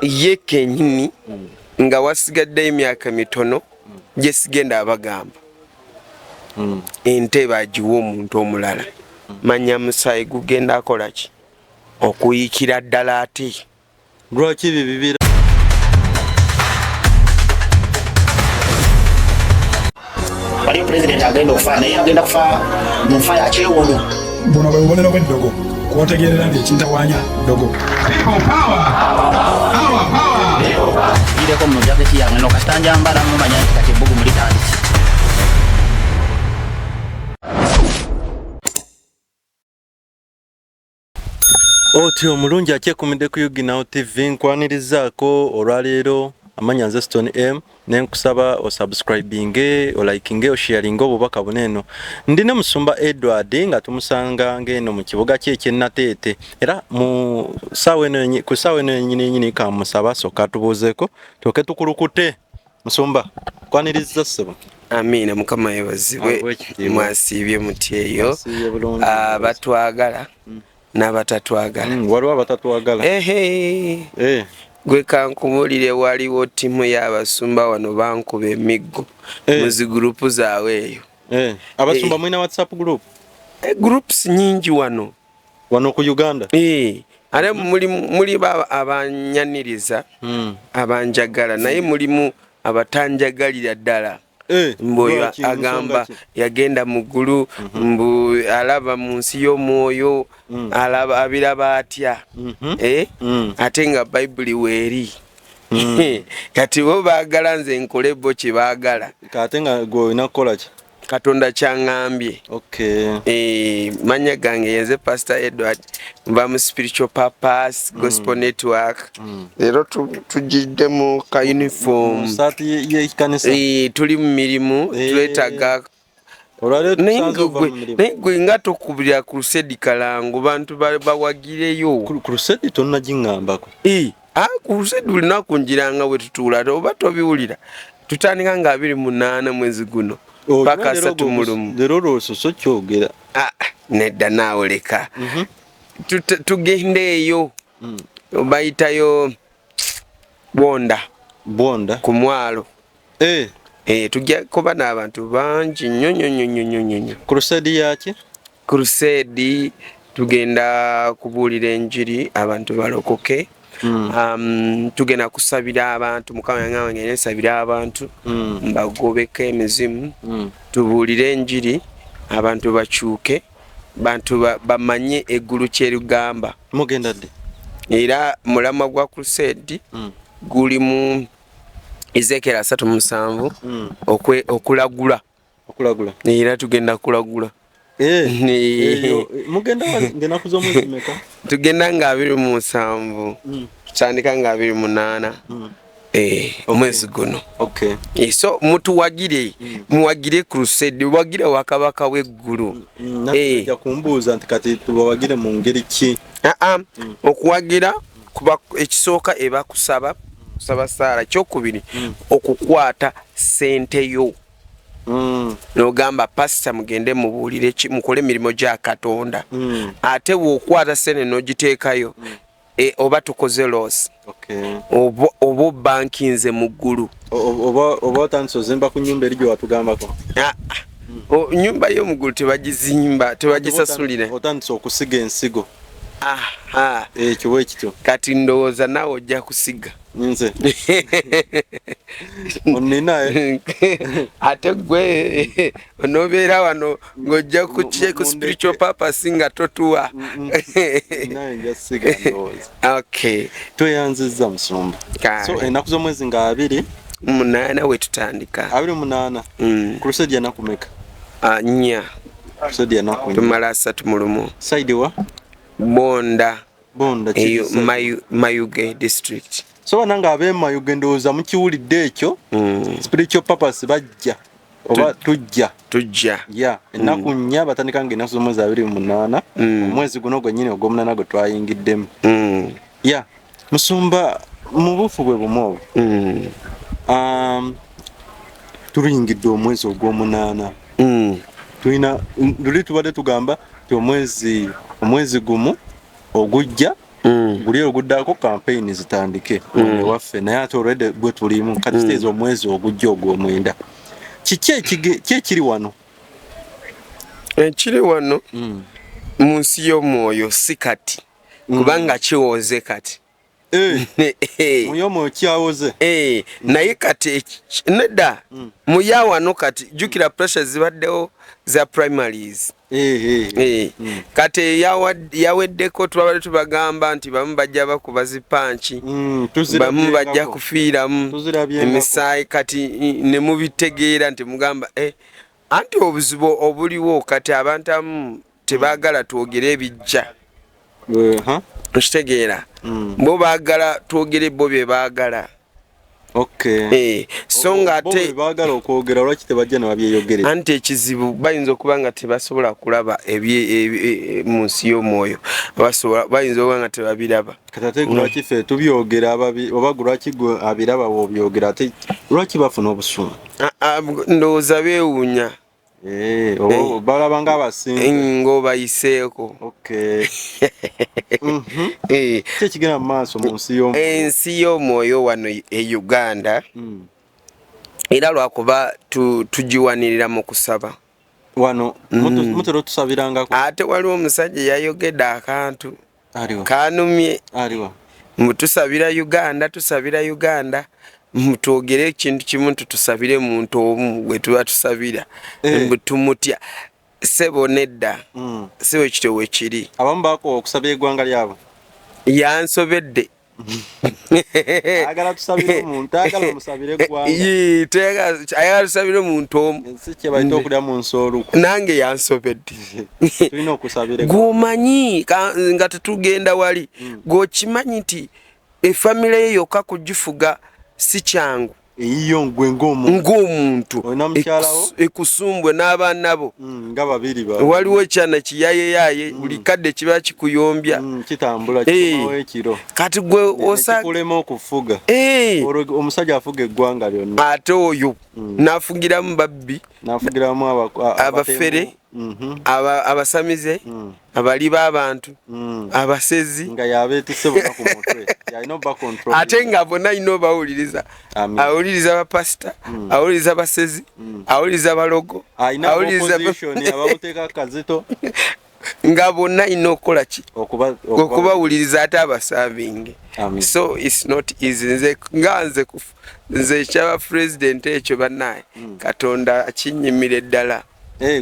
ye kenyini nga wasigadde emyaka mitono gye sigenda abagamba ente bagiwa omuntu omulala manya musaayi gugenda akola ki okuyikira ddala ate lwaki bibibira wali president agenda okufa naye agenda kufa mu nfa ya kyewono buno bwe bubonero bw'eddogo kwotegerera nti ekintawanya ddogo ireko mu jaketi yange nokasitanja mbala mumanya nti kati ebbugu mulitandiki otyo omulungi akyekumidde ku Yuginawo TV nkwanirizaako olwaleero amanya nze Stone M nenkusaba osubscribinge olikinge osharinge obubaka buneeno ndine Musumba Edward nga tumusanga ngeno mu kibuga kye Nateete era mu sawe eno ku sawe eno nyini kamusaba soka tubuzeeko toke tukulukute Musumba kwaniriza ssebo amina mukama yebazibwe mwasibye muti eyo abatwagala n'abatatwagala waliwo abatatwagala gwe kankubulire waliwo ttiimu y'abasumba wano bankuba emiggo muzi gurupu zaabwe eyo abasumba mulina WhatsApp group groups nyingi wano ku Uganda ate muli abanyaniriza abanjagala naye mulimu abatanjagalira ddala mboyo agamba yagenda mugulu mbu alaba mu nsi y'omwoyo alaba abiraba atya ate nga Bayibuli weeri kati bo baagala nze nkole bo kye baagala kate nga gwolina kukola ki Katonda kyangambye manya gange yenze Pastor Edward mba mu Spiritual Purpose Gospel Network leero tujidde mu ka uniform sati y'ekanisa tuli mu mirimu twetaga gwe nga tokubira crusade kalango bantu bawagireyo crusade tonna gingambako crusade lunaku njiranga we tutuula oba tobiwulira tutandika nga 28 mwezi guno paka 3 mulumu lero lwososo kyogera nedda naawe leka tugende eyo bayitayo bonda ku mwalo tujja kuba n'abantu bangi nnyo crusade yaki crusade tugenda kubuulira enjiri abantu balokoke tugenda kusabira abantu mukama yangawe ngene sabira abantu mbagobeka emizimu tubuulire enjiri abantu bakyuke bantu bamanye eggulu kyerugamba mugenda dde era mulama gwa crusade guli mu Ezekiel 3:7 okulagula era tugenda kulagula mugenda ngena kuzomwezi meka tugenda nga 27 tutandika nga 28 omwezi guno so muwagire crusade wagire wakabaka w'eggulu ja kumbuuza nti kati tubawagire mu ngeri ki okuwagira kuba ekisooka eba kusaba saara kyokubiri okukwata sente yo nogamba pastor mugende mubuulire mukole emirimu gya Katonda ate wokwata sente nogiteekayo oba tukoze loss oba banki nze mu ggulu oba otandise ozimba ku nyumba eri gye watugambako nyumba y'omuggulu tebagizimba tebagisasulira otandise okusiga ensigo ekyo bwekityo kati ndowooza naawe ojja kusiga nze oninaye ate gwe onobeera wano ng'ojja ku Spiritual Purpose nga totuwa naye njasiga ndowooza tweyanzizza Musumba so ennaku z'omwezi nga 28 we tutandika 28 crusade yanaku meka 4 crusade yanaku tumala 3 mulumu side wa bonda eyo Mayuge district so wananga ab'emayuge ndowooza mukiwulidde ekyo Spiritual Purpose bajja oba tujja ennaku 4 batandika ng'ennaku z'omwezi 28 omwezi guno gwennyini ogw'omunana gwe twayingiddemu Musumba mu bufu bwe bumu obwo tuliyingidde omwezi ogw'omunana tulina luli tubadde tugamba ti omwezi gumu ogujja buli oguddako campaign zitandike waffe naye ate already bwe tulimu kati kiteeza omwezi ogujja ogw'omwenda kiki ekiri wano ekiri wano mu nsi y'omwoyo si kati kubanga kiwoze kati muyomo kyawoze naye kati nedda muya wano kati jukira pressure zibaddewo za primaries kati yaweddeko twabadde tubagamba nti bamu bajja bakuba zipanki bamu bajja kufiiramu emisaayi kati ne mubitegeera nti mugamba anti obuzibu obuliwo kati abantu amu tebaagala twogere ebijja okitegeera bo baagala twogere bo bye baagala so nga ate baagala okwogera lwaki tebajja ne babyeyogerera anti ekizibu bayinza okuba nga tebasobola kulaba mu nsi y'omwoyo bayinza okuba nga tebabiraba kati ate lwaki ffe tubyogera oba lwaki gwe abiraba bw'obyogera ate lwaki bafuna obusuumu ndowooza beewuunya balaba ng'abasinga ng'obayiseeko kyekigenda mu maaso mu nsi y'omwoyo ensi y'omwoyo wano e Uganda era lwakuba tugiwanirira mu kusaba wano mutera otusabirangako ate waliwo omusajja yayogedde akantu kanumye tusabira Uganda mutwogere ekintu kimu tusabire muntu omu bwe tuba tusabira tumutya sebo nedda siwe kityo wekiri abamu baako okusabira eggwanga lyabo yansobedde agala tusabire omuntu agala omusabire eggwanga ayagala tusabire omuntu omu si kye bayita okulya mu nsoluku nange yansobedde tulina okusabira gwomanyi nga tetugenda wali gwokimanyi nti efamire ye yokka kugifuga si kyangu eyiyo ngwe ng'omuntu ekusumbwe n'abaana bo nga babiri waliwo ekyana kiyayeyaye buli kadde kiba kikuyombya kitambula kikomawo ekiro kati gwe osakulema okufuga omusajja afuga eggwanga lyonna ate oyo n'afugiramu babbi n'afugiramu abafere abasamize abali b'abantu abasezi nga yabeetise bonna ku mutwe yalina obba control ate nga bonna alina obawuliriza awuliriza bapasita awuliriza basezi awuliriza balogo awuliriza abamuteeka kazito nga bonna alina okukola ki okubawuliriza ate abasavinge so it's not easy nze ekyaba president ekyo bannaye katonda akinyimira ddala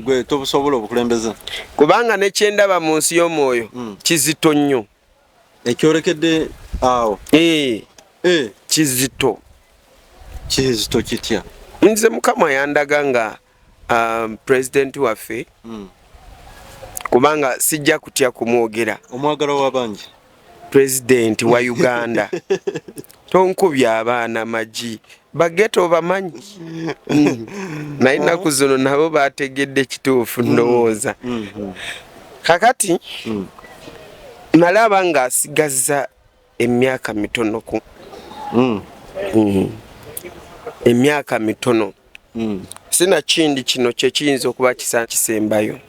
gwe tobusobola obukulembeze kubanga nekyendaba mu nsi y'omwoyo kizito nnyo ekyolekedde awo kizito kitya nze mukama yandaga nga president waffe kubanga sijja kutya kumwogera omwagala w'abangi president wa Uganda tonkubya abaana magi bageto bamanyi naye ennaku zino nabo bategedde kituufu ndowooza kakati nalaba nga asigazza emyaka mitono emyaka mitono sinakindi kino kyekiyinza okuba kisembayo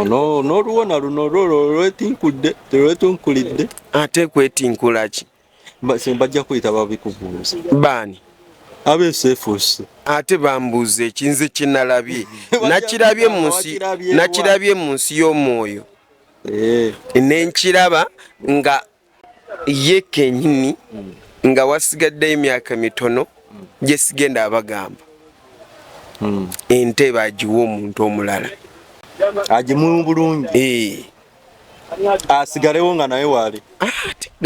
n'oluwona luno olwo lwetinkudde terwetunkulidde ate kwetinkulaki bajja kuyita babikubuuza baani abesefuusi ate bambuuza ekinze kinalabye nakirabye mu nsi y'omwoyo nenkiraba nga ye kenyini nga wasigaddeyo emyaka mitono gye sigenda abagamba ente bagiwa omuntu omulala agimu bulungi asigalewo nga naye waali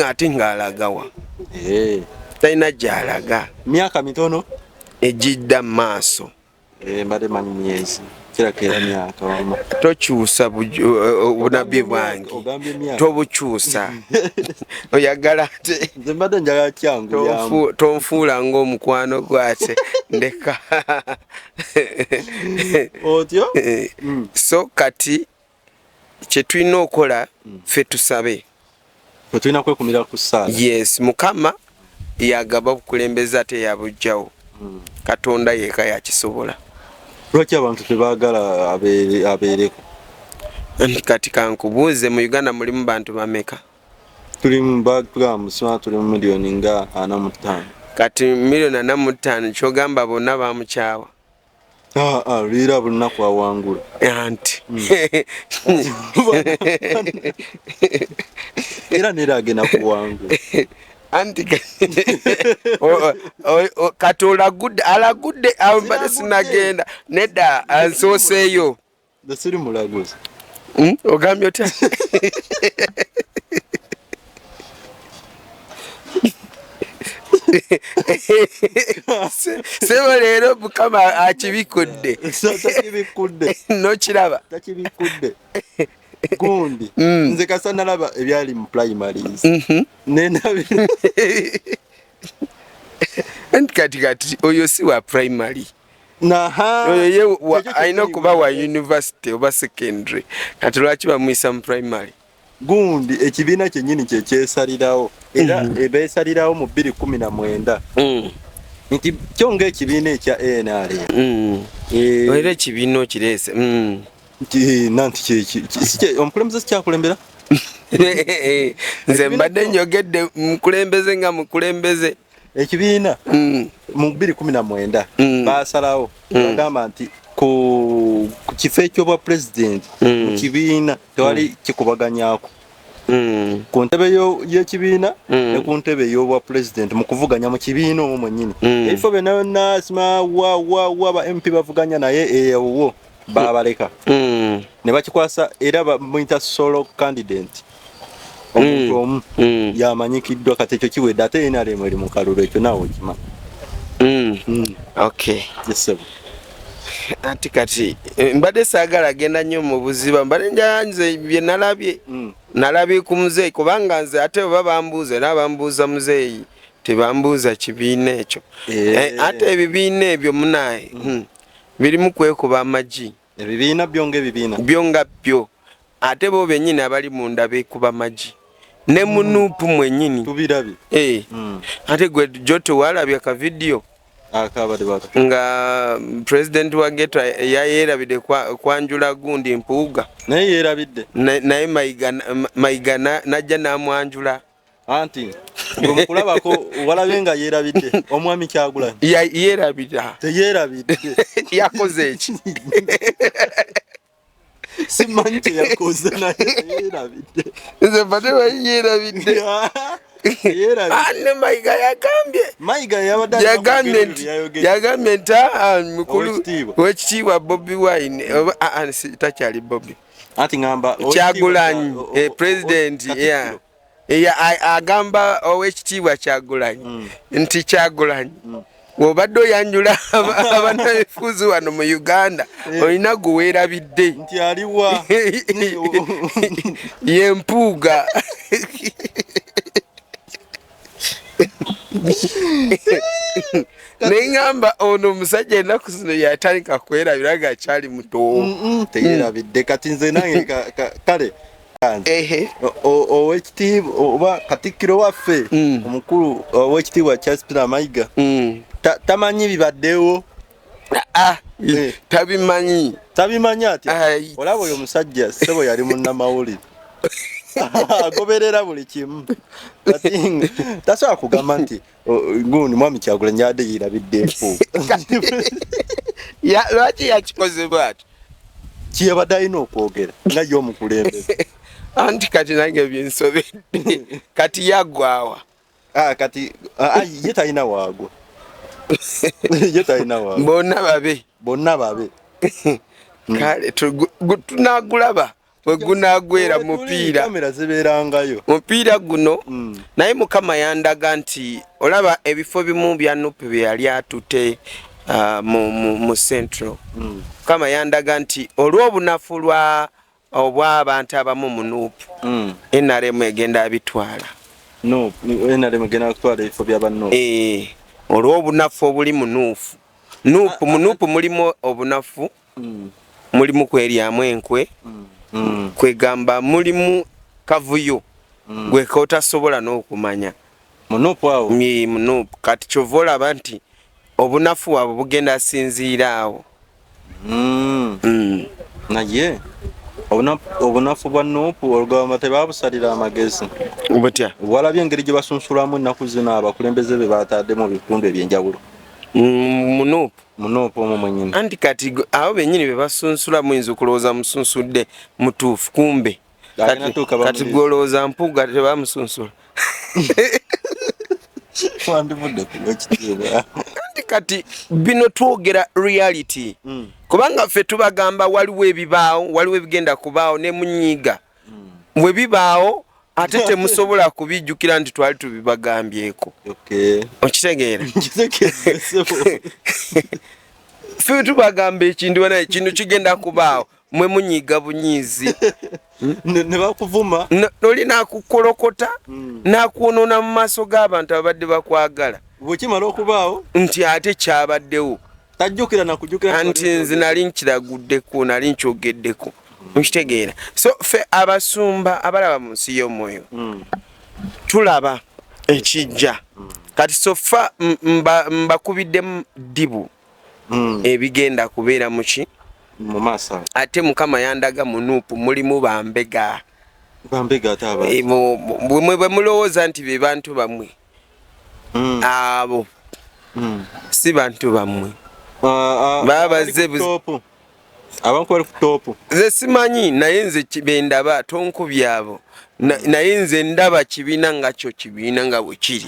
ate ng'alagawa talina gy'alaga myaka mitono egidda mu maaso mbadde manyi myezi kirakera myaka wama tokyusa obunabbi bwange tobukyusa oyagala ate nze mbadde njagala kyangu tonfuula ng'omukwano gwate ndeka otyo so kati kye tulina okukola ffe tusabe tulina kwekumira ku ssaala yes mukama yagaba obukulembeze ate yabugjawo katonda yeka yakisobola lwaki abantu tebaagala abeereko kati kankubuuze mu Uganda mulimu bantu bameka tuli mu background sima tuli mu milioni nga 45 kati milioni 45 kyogamba bonna bamukyawa lira bunaku awangula anti era nera agenda kuwangula anti kati alagudde mbadde sinagenda nedda ansooseeyo siri mulaguzi ogambye otya sebo leero mukama akibikudde nokiraba takibikudde gundi nze kasa nalaba ebyali mu primaries nenabira kati oyo si wa primary oyo alina okuba wa university oba secondary kati lwaki bamuyisa mu primary gundi ekibiina kyennyini kyekyesalirawo era beesalirawo mu 2019 nti kyonga ekibiina ekya NRM era ekibiina okireese nanti omukulembeze kyakulembera nze mbadde nyogedde mukulembeze nga mukulembeze ekibiina mu 2019 basalawo bagamba nti ku kifo ekyobwa president mu kibiina tewali kikubaganyako ku ntebe y'ekibiina ne ku ntebe y'obwa president mu kuvuganya mu kibiina omwo mwennyini ebifo byonna byonna sima wa ba MP bavuganya naye eyowo babaleka ne bakikwasa era bamuyita solo candidate omuntu omu yamanyikiddwa kati ekyo kiwedde ate NRM eri mu kalulu ekyo naawe okima okay ati kati mbadde saagala genda nnyo mu buziba mbadde njanze bye nalabye ku muzeeyi kubanga nze ate bwe bambuuza era bambuuza muzeeyi tebambuuza kibiina ekyo ate ebibiina ebyo munaye birimu kwekuba amagi ebibiina byonga byo ate bo bennyini abali munda beekuba amagi ne munuupu mwennyini tubirabye ate gwe joto walabye ka video nga president wa Geto yayerabidde kwanjula gundi Mpuuga naye yerabidde naye Mayiga najja namwanjula anti ngomukulabako walabye nga yerabidde omwami Kyagulanyi yerabidde teyerabidde yakoze eki simanyi kyeyakoze naye yerabidde nze mbadde yerabidde ne Mayiga yagambye nti mukulu w'ekitiibwa Bobi Wine takyali Bobi Kyagulanyi president agamba ow'ekitiibwa Kyagulanyi nti Kyagulanyi w'obadde oyanjula abannabifuzi wano mu Uganda olina gwe weerabidde nti aliwa ye Mpuuga neŋŋamba ono omusajja ennaku zino yatandika kwerabira ng'akyali muto teyerabidde kati nze nange kale owekitiibwa oba katikkiro waffe omukulu owekitiibwa Charles Peter Mayiga tamanyi bibaddewo tabimanyi ati olaba oyo omusajja ssebo yali munnamawulire agoberera buli kimu tasobola kugamba nti gundi mwami Kyagulanyi ade yerabidde Mpuuga lwaki yakikoze bwatyo kiyabadde alina okwogera nga ye omukulembeze anti kati nange byensobedde kati yagwawa kati ye talina waagwa bonna babe kale tunagulaba wegunagwera mupiira kamera ziberangayo mupiira guno naye mukama yandaga nti olaba ebifo bimu bya Nuupu bye yali atute mu Central mukama yandaga nti olw'obunafu obw'abantu abamu mu Nuupu NRM egenda abitwala NRM egenda kutwala ebifo by'abannuupu olw'obunafu obuli mu Nuupu mu Nuupu mulimu obunafu mulimu kweryamu enkwe kwegamba mulimu kavuyo gwe kotasobola n'okumanya Nuupu kati kyova olaba nti obunafu bwabwe bugenda asinziira awo naye obunafu bwa Nuupu olugamba tebabusalira amagezi butya walabye engeri gye basunsulamu ennaku zino abakulembeze be batadde mu bitundu ebyenjawulo Nuupu omwo mwennyini anti kati abo bennyini be basunsula muyinza okulowooza musunsudde mutuufu kumbe kati gwolowooza mpuga tebamusunsula anti kati bino twogera reality kubanga ffe tubagamba waliwo ebibaawo waliwo ebigenda kubaawo ne munyiiga bwe bibaawo ate temusobola kubijjukira nti twali tubibagambyeko okitegeera ffe tubagamba ekintu naye ekintu kigenda kubaawo mwe munyiiga bunyiizi ne bakuvuma noli nakukolokota nakuwonoona mu maaso g'abantu abadde bakwagala bwekimala okubaawo nti ate kyabaddewo tajjukira nakujjukira nti nze nali nkiraguddeko nali nkyogeddeko nkitegeera so ffe abasumba abalaba mu nsi y'omwoyo tulaba ekijja kati sofa mbakubiddemu ddibu ebigenda kubeera muki mu maaso ate Mukama yandaga mu Nuupu mulimu bambega ate bwe mulowooza nti be bantu bamwe abo si bantu bamwe babaze abantu bali ku toopu nze simanyi naye nze bendaba tonkubi abo naye nze ndaba kibiina nga kyo kibiina nga bwe kiri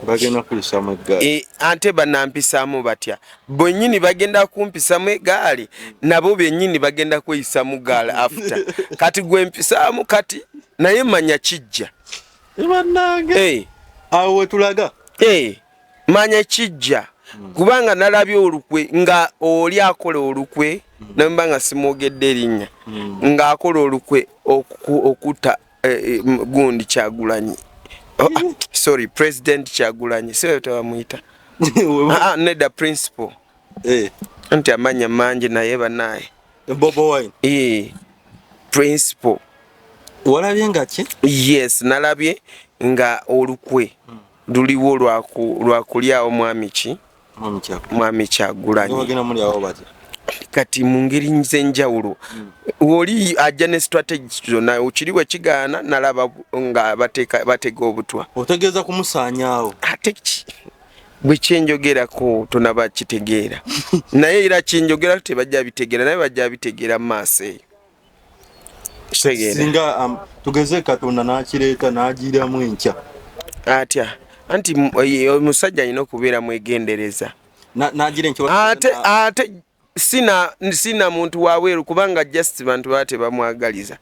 bagenda kuyisamu eggaali ate banampisaamu batya bwennyini bagenda kumpisaamu eggaali nabo bennyini bagenda kweyisamu gaali after kati gwe mpisaamu kati naye manya kijja bannange awo wetulaga manya kijja kubanga nalabye olukwe nga oli akola olukwe namba nga simwogedde erinnya ng'akola olukwe okutta gundi Kyagulanyi sorry President Kyagulanyi siwe tewamuyita nedda principal nti amanya mangi naye banaye Bobo Wine principal walabye nga ki yes nalabye nga olukwe luliwo lwakulyawo mwami Kyagulanyi kati mu ngeri z'enjawulo oli ajja ne strategy zonna okiriwe kigaana nalaba nga batega obutwa otegeeza kumusaanyaawo ate bwe kyenjogerako tonaba kitegeera naye era kyenjogera tebajja bitegeera naye bajja bitegeera mu maaso eyo singa tugeze Katonda n'akireeta n'agiramu enkya atya anti omusajja alina okubeera mwegendereza n'agira enkya ate sina muntu waweeru kubanga just bantu bate bamwagaliza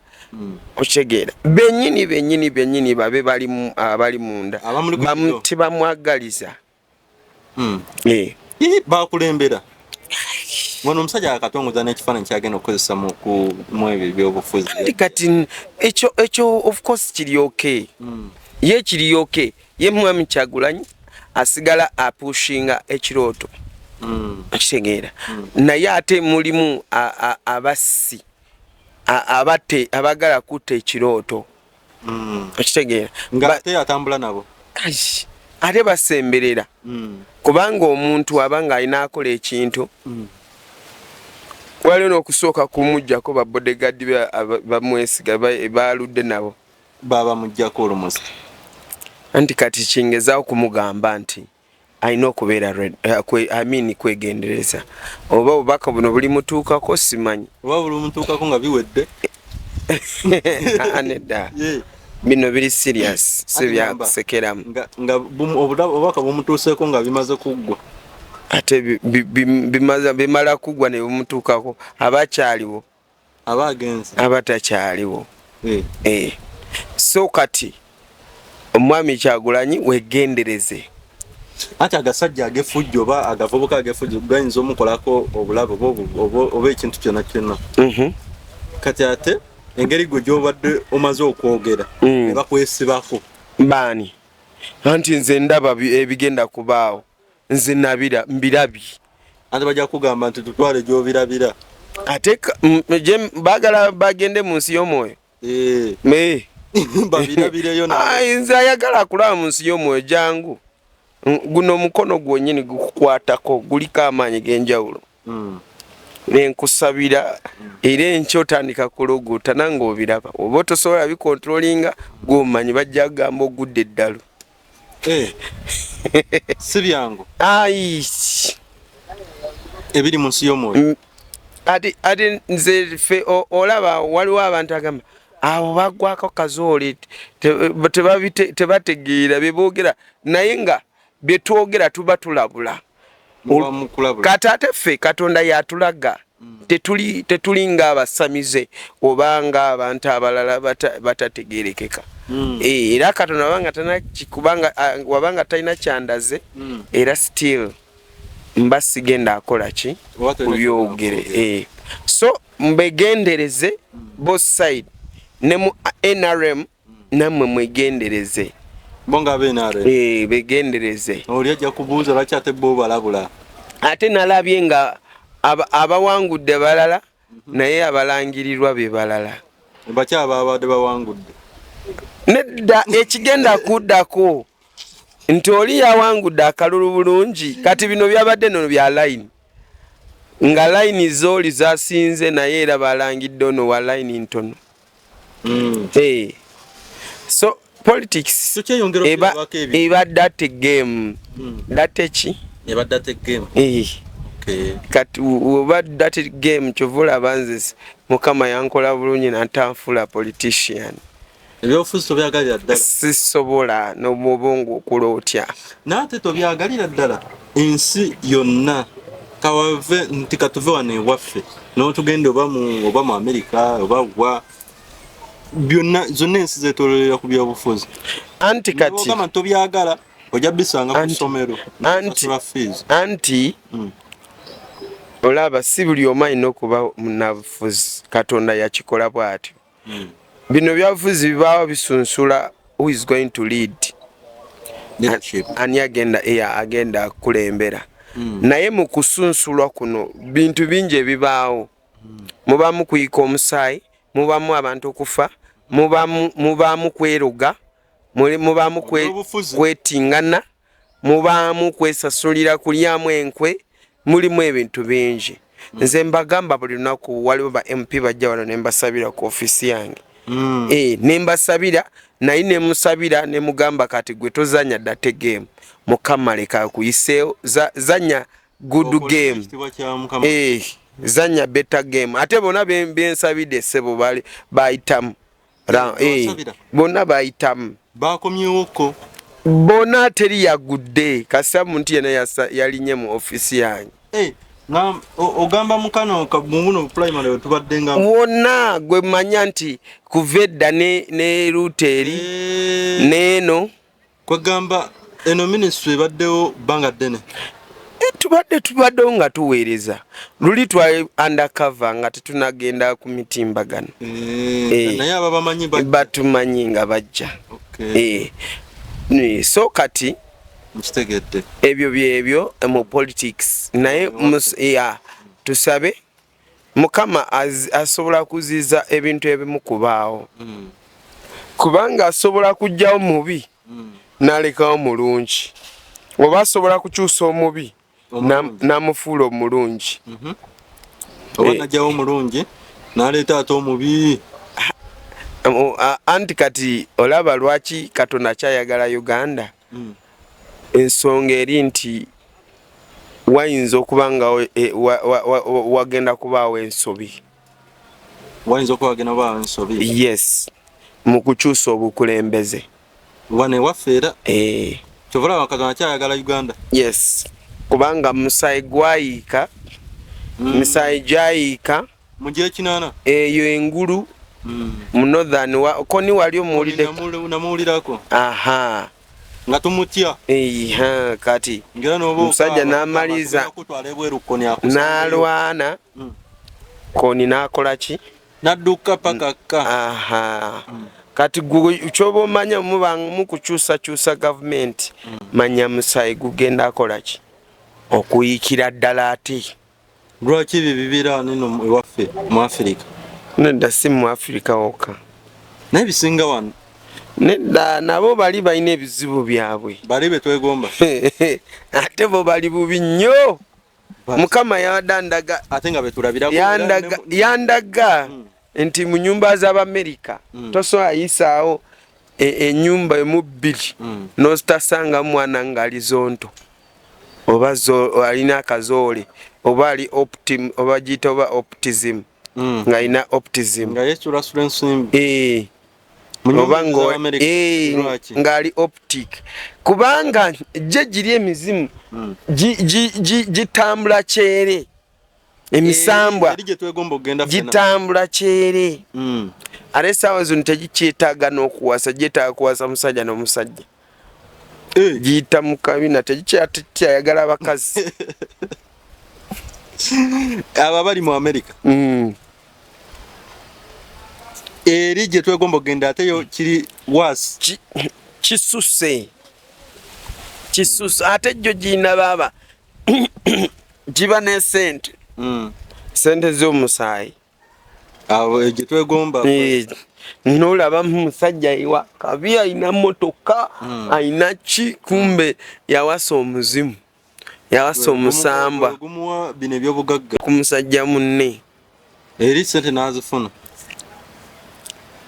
okitegeera bennyini babe abali munda tebamwagaliza bakulembera wano omusajja akatongoza n'ekifaananyi kyagenda okukozesa mu ebyo ebyobufuzi kati ekyo of course kiri okay ye kiri okay ye mwami Kyagulanyi asigala apushinga ekirooto okitegeera naye ate mulimu abassi abagala kutta ekirooto okitegeera ng'ate atambula nabo ate basemberera kubanga omuntu abanga alina akola ekintu waliwo n'okusooka kumujjako babodegaadi bamwesiga baludde nabo babamujjako olumuzi anti kati kingezaawo kumugamba nti alina okubeera kwegendereza oba obubaka buno buli mutuukako simanyi oba buli mutuukako nga biwedde nedda bino biri serious si byakusekeramu nga obubaka bumutuuseeko nga bimaze kuggwa ate bimala kuggwa ne bumutuukako abakyaliwo abagenzi abatakyaliwo so kati omwami Kyagulanyi wegendereze ati agasajja agefujjo oba agavubuka agefujjo gayinza omukolako obulabe oba ekintu kyonna kyonna kati ate engeri gwe gy'obadde omaze okwogera ne bakwesibako baani anti nze ndaba ebigenda kubaawo nze mbirabye ate bajja kugamba nti tutwale gy'obirabira ate baagala bagende mu nsi y'omwoyo babirabireyo nze ayagala kulaba mu nsi y'omwoyo jangu guno omukono gwennyini gukukwatako guliko amaanyi g'enjawulo nenkusabira era enkya otandika kulogoota nange obiraba oba otosobola bikontrolinga gwomanyi bajja kugamba ogudde eddalo si byangu ai ebiri mu nsi y'omwoyo ate nze ffe olaba waliwo abantu agamba abo bagwako kazoole tebategeera beboogera naye nga byetwogera tuba tulabula kati ate ffe Katonda yatulaga tetuli ng'abasamize oba ng'abantu abalala batategeerekeka era Katonda wabanga talina kyandaze era still mba sigenda akola ki kubyogere so mbegendereze both side ne mu NRM namwe mwegendereze bonga benare begendereze oli ajja kubuuza lwaki ate bo balabula ate nalabye nga abawangudde balala naye abalangirirwa be balala baki ababadde bawangudde nedda ekigenda kuddako nti oli yawangudde akalulu bulungi kati bino byabadde no bya line nga line zoli zasinze naye era balangidde ono wa line ntono so politics eba that game that game kati oba that game chovula banzis mukama yankola bulungi natanfula politician ebyofuzi tobyagalira ddala sisobola n'omubongo okulotya nate tobyagalira ddala ensi yonna kawave nti katuve wano ewaffe n'otugende oba mu Amerika oba wa byonna zonna ensi zetololera ku byobufuzi anti kati kama tobyagala ojja bisanga ku ssomero anti olaba si buli omu alina okuba munabufuzi Katonda yakikola bw'atyo bino byabufuzi bibaawo bisunsula who is going to lead ani agenda kulembera naye mu kusunsulwa kuno bintu bingi ebibaawo mubamu kuyika omusaayi mubamu abantu okufa mubamu kweroga mubamu kwetingana mubamu kwesasulira kulyamu enkwe mulimu ebintu bingi nze mbagamba buli lunaku waliwo ba MP bajja wano ne mbasabira ku ofisi yange ne mbasabira naye ne musabira ne mugamba kati gwe tozanya date game mukama leka kuyiseewo zanya good game zanya better game ate bona bensabide sebo bali bayitamu bona bayitamu bakomyewoko bona teri yagudde kasa muntu yena yalinye mu ofisi yange ogamba mukano kabuno primary tubadde nga wona gwe manya nti kuvedda ne ruteri neno kwagamba eno ministry baddewo banga ddene tubadde nga tuweereza luli twa undercover nga tetunagenda ku mitimbagano naye aba bamanyi batumanyi nga bajja so kati mkitegedde ebyo byebyo mu politics naye tusabe mukama asobola kuziza ebintu ebimu kubaawo kubanga asobola kujjawo mubi nalekawo mulungi oba asobola kukyusa omubi namufuula omulungi oba najjawo omulungi naleeta ate omubi anti kati olaba lwaki Katonda kyayagala Uganda ensonga eri nti wayinza okuba nga wagenda kubaawo ensobi yes mu kukyusa obukulembeze wane wafeera kyovula Katonda kyayagala Uganda yes kubanga musaayi gwayiika misaayi gyayiika mu gy'ekinaana eyo engulu mu northern koni wali omuwulidde namuwulirako nga tumutya kati omusajja n'amaliza n'alwana koni n'akola ki n'adduka pakaka kati kyoba omanya mukukyusakyusa gavumenti manya musaayi gugenda akola ki okuyiikira ddala ate lwaki ebyo bibeera nino ewaffe mu Afirika nedda si mu Afirika wokka naye bisinga wano nedda nabo bali balina ebizibu byabwe bali betwegomba ate bo bali bubi nnyo mukama yadandaga atenga betulabira yandaga nti mu nyumba z'Abamerika tosobola ayisaawo ennyumba emu bbiri n'ozitasanga mwana ng'ali zonto oba alina akazoole oba ali oba giyita oba optism ng'alina optism nga yesulasula ensimbi oba ng'ali optic kubanga gye giri emizimu gitambula kyere emisambwa gitambula kyere ate essaawa zino tegikyetaaga n'okuwasa gyetaaga kuwasa musajja n'omusajja giyita mu kabina tegikyayagala abakazi abo bali mu America eri gye twegomba okugenda ate yo kiri wasi kisuse ate jjo giyina baaba giba ne sente z'omusaayi awo gye twegomba nolaba musajja iwa kabi ayina motoka ayina ki kumbe yawasa omuzimu yawasa omusambwa gumuwa bino ebyobugagga ku musajja munne eri sente n'azifuna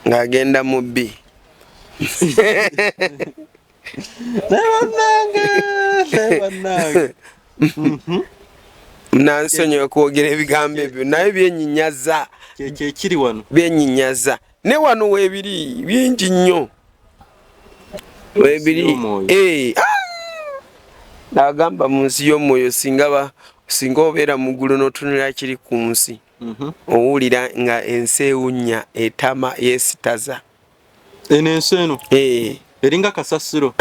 ng'agenda mu bbi nansonyiwe kwogera ebigambo ebyo naye byennyinyaza kyekiri wano byennyinyaza ne wano weebiri bingi nnyo weebiri nagamba mu nsi y'omwoyo singa obeera mu ggulu n'otunulira kiri ku nsi owulira nga ensi ewunya etama yeesitaza eno ensi eno eringa kasasiro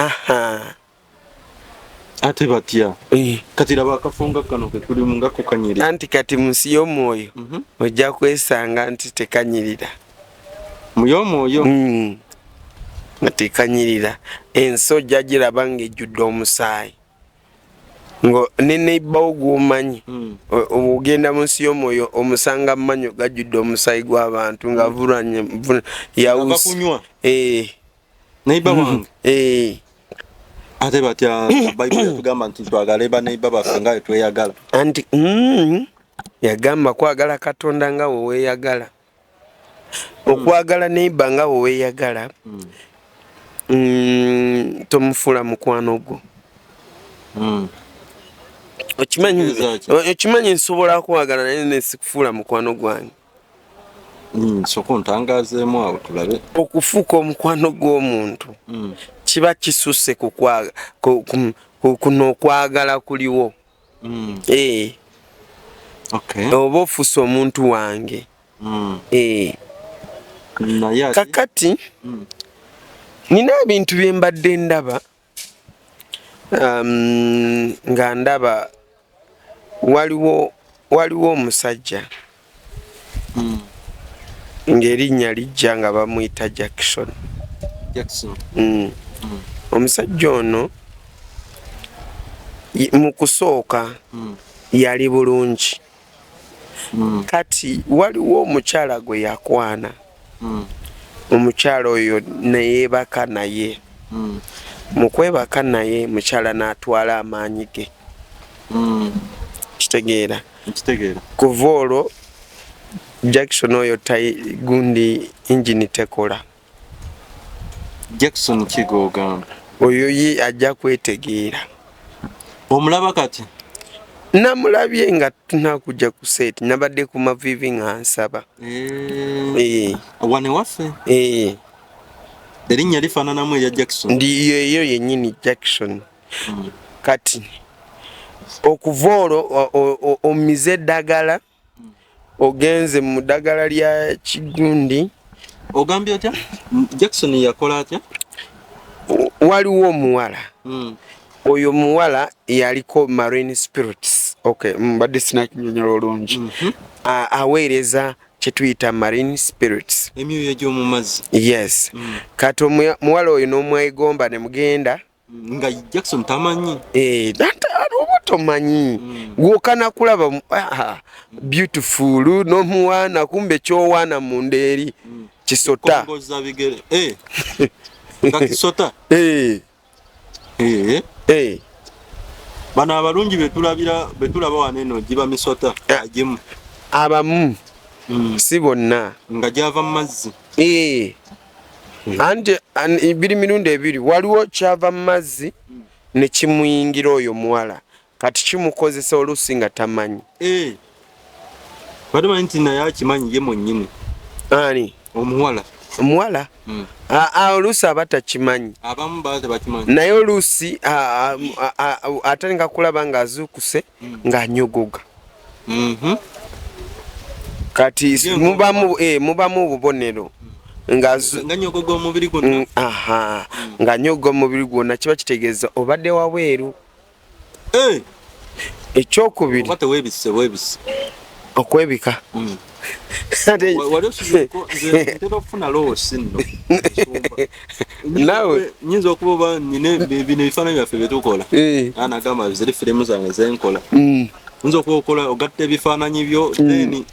ate batya kati laba akafunga kano ke tulimu nga kukanyirira anti kati mu nsi y'omwoyo ojja kwesanga nti tekanyirira mu y'omwoyo nga tekanyirira ensi ojja giraba ng'ejjudde omusaayi ngo ne neighbor gw'omanyi ogenda mu nsi y'omwoyo omusanga mmanyo gajjudde omusaayi gw'abantu nga vulanye yakunywa neighbor wange ate batya Bible yatugamba nti twagale ba neighbor baffe nga tweyagala anti yagamba kwagala Katonda nga we weeyagala okwagala neighbor nga we weeyagala tomufuula mukwano gwo okimanyi nsobola kwagala naye nesikufuula mukwano gwange soko ntangazeemu awo tulabe okufuuka omukwano gw'omuntu kiba kisusse kuno okwagala kuliwo oba ofuuse omuntu wange kakati nina ebintu bye mbadde ndaba nga ndaba waliwo omusajja ng'erinnya lijja nga bamuyita Jackson. Omusajja ono mu kusooka yali bulungi kati waliwo omukyala gwe yakwana omukyala oyo neyeebaka naye mu kwebaka naye mukyala n'atwala amaanyi ge kitegeera kuva olwo Jackson oyo gundi engine tekola Jackson kigogamba oyo ye ajja kwetegeera omulaba kati namulabye nga tunakujja ku set nabadde ku mavivi nga nsaba wane waffe erinnya lifaananamu erya Jackson ndi eyo yennyini Jackson kati okuva olwo omize eddagala ogenze mu ddagala lya Kigundi ogambye otya Jackson yakola atya waliwo omuwala oyo muwala yaliko marine spirits mbadde sinakinyonyola olungi aweereza kyetuyita marine spirits emyoyo egy'omu mazzi yes kati muwala oyo n'omwegomba ne mugenda nga Jackson tamanyi oba tomanyi gwokana kulaba beautiful n'omuwaana kumbe kyowaana munda eri kisota nga kisota bana abalungi betulaba waneno jiba misota agimu abamu si bonna nga java mu mazzi ante biri mirundi ebiri waliwo kyava mu mazzi ne kimuyingira oyo muwala kati kimukozesa oluusi nga tamanyi bademanyi nti naye akimanyi ye mwennyini ani omuwala oluusi aba takimanyi abamu baba tebakimanyi naye oluusi ate nga kulaba ng'azuukuse ng'anyogoga kati mubamu obubonero nga nyogoga omubiri gwonna nga nyogoga omubiri gwonna kiba kitegeeza obadde wabweru ekyokubiri okwebika nawe nyinza okuba nine bino ebifaananyi byaffe byetukola anagamba ziri firimu zange zenkola nyinza okuba okola ogatta ebifaananyi byo then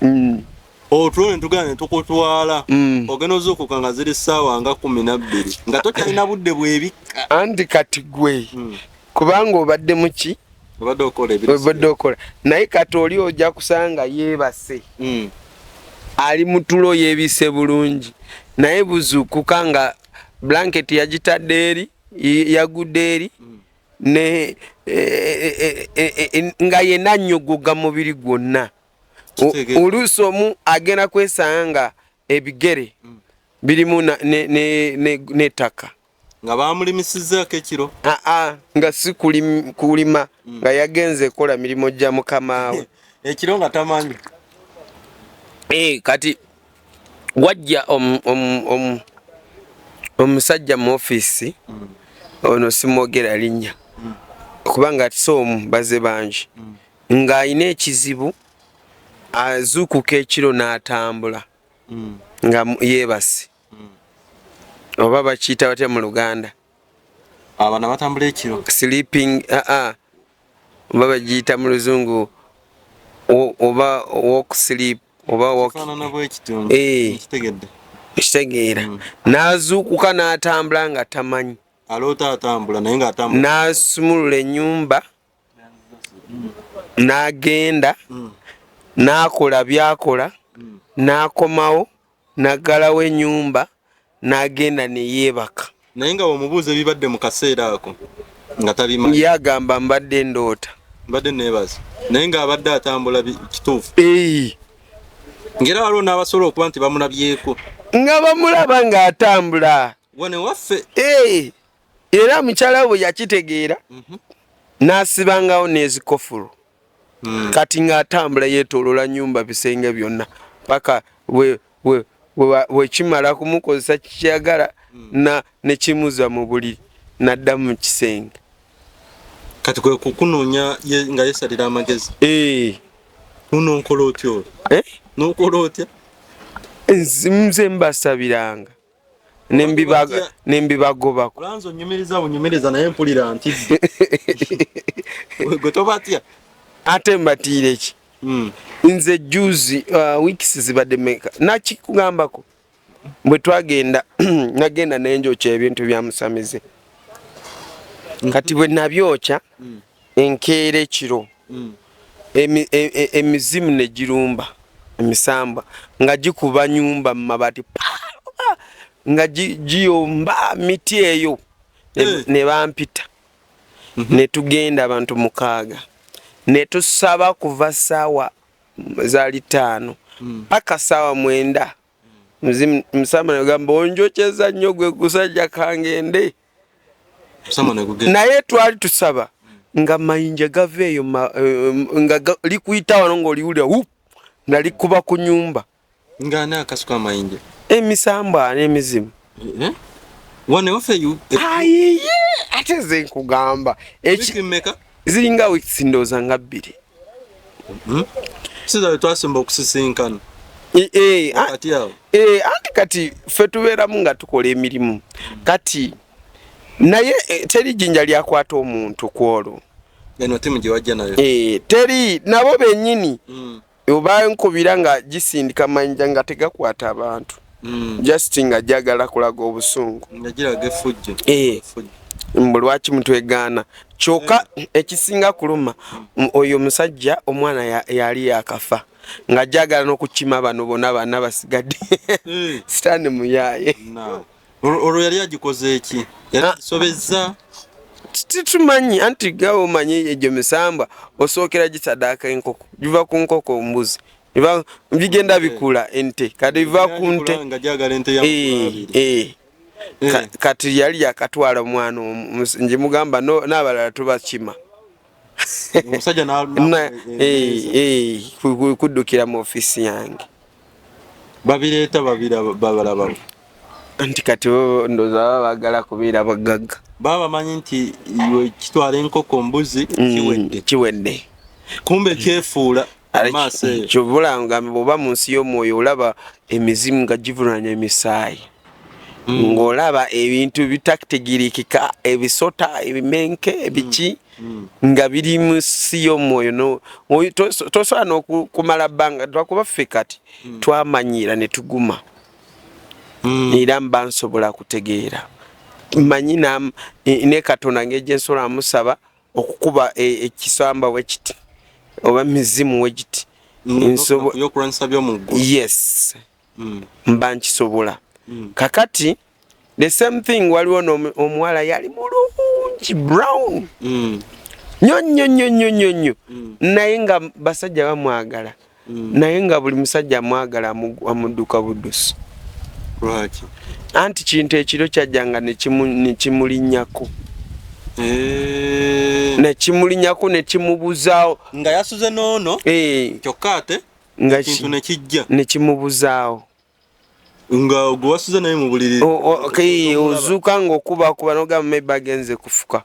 otulo netugana netukutwala ogenda ozuukuka nga ziri ssaawa nga 12 nga tokyalina budde bwebikka anti kati gwe kubanga obadde muki obadde okola naye kati oli ojja kusanga yeebase ali mu tulo yeebise bulungi naye buzuukuka nga blanket yagitadde eri yagudde eri nga yenna nnyogoga mubiri gwonna oluusi omu agenda kwesanga nga ebigere birimu n'ettaka nga bamulimisizaako ekiro nga si kulima nga yagenze kola mirimu gya mukama we ekiro nga tamanyi kati wajja omusajja mu ofiisi ono simwogera linnya kubanga ati so omu baze bangi ng'alina ekizibu azuukuka ekiro n'atambula nga yeebase oba bakiyita batya mu Luganda abana batambula ekiro sleeping oba bagiyita mu Luzungu oba walk sleep oba kitegeera n'azuukuka n'atambula nga tamanyi aloota atambula naye ng'atambula n'asumulula ennyumba n'agenda n'akola byakola n'akomawo n'aggalawo ennyumba n'agenda ne yeebaka naye nga bw'omubuuza ebibadde mu kaseera ako nga tabimanyi yagamba mbadde ndoota mbadde neebaza naye ng'abadde atambula kituufu ng'era waliwo n'abasobola okuba nti bamulabyeko nga bamulaba ng'atambula wane waffe era mukyala we yakitegeera n'asibangawo n'ezikofulu kati ng'atambula yeetoolola nnyumba bisenge byonna paka wekimala kumukozesa kikyagala nekimuza mu buliri n'adda mu kisenge kati kwe kukunoonya nga yeesalira amagezi nonkola otya olwo nokola otya nze mbasabiranga nembibagobako olanza onyumiriza bunyumiriza naye mpulira nti gwe tobatya ate mbatiire ki nze juzi wiikisi zibadde meka nakikugambako bwe twagenda nagenda nenjokya ebintu bya musamize kati bwe nabyokya enkeera ekiro emizimu ne girumba emisamba nga gikuba nyumba mu mabaati nga giyomba miti eyo ne bampita ne tugenda abantu 6 ne tusaba kuva ssaawa za 5 paka ssaawa 9 musama negamba onjokyeza nnyo gwe gusajja kangende naye twali tusaba nga mayinja gava eyo nga likuyita wano ng'oliwulira nga likuba ku nyumba ng'ani akasuka amayinja emisamba n'emizimu wane waffe ate ze nkugamba mmeka ziringa wiikisi ndowooza nga 2 kizawe twasemba okusisinkana kati awo anti kati ffe tubeeramu nga tukola emirimu kati naye teri jjinja lyakwata omuntu ku olwo eno timu gye wajja nayo teri nabo bennyini oba nkubira nga gisindika mayinja nga tegakwata abantu just nga jagala kulaga obusungu nga giraga effujjo Mbulwaki mutwegaana kyokka ekisinga kuluma oyo musajja omwana yali yakafa nga jagala n'okukima bano bonna bana basigadde sitani muyaye olwo yali agikoze eki yasobezza titumanyi anti gawo manyi egyo misamba osookera gisaddaaka enkoko giva ku nkoko mbuzi bigenda bikula ente kati biva ku nte kati yali yakatwala omwana nje mugamba n'abalala tubakima omusajja kuddukira mu ofiisi yange babireeta babalaba anti kati ndooza baba baagala kubeera bagagga baba bamanyi nti kitwala enkoko mbuzi kiwedde kumbe kyefuula amaaso eyo kyobula ngambe bw'oba mu nsi y'omwoyo olaba emizimu nga givunanya emisaayi ng'olaba ebintu bitategeerekeka ebisota ebimenke ebiki nga biri mu nsi y'omwoyo tosobola n'okumala bbanga lwakuba ffe kati twamanyiira ne tuguma era mba nsobola kutegeera manyi ne Katonda ng'egye nsobola musaba okukuba ekisamba wekiti oba mizimu wekiti yokulwanyisa by'omuggulu yes mba nkisobola kakati the same thing waliwo omuwala yali mulungi brown nyonyo naye nga basajja bamwagala naye nga buli musajja amwagala amudduka buddusi lwaki anti kintu ekiro kyajjanga nekimulinnyako nekimulinnyako nekimubuzaawo nga yasuze noono kyokka ate ekintu nekijja nekimubuzaawo nga gwasuze naye mu buliri ozuuka ng'okubakuba n'ogamba maybe agenze kufuka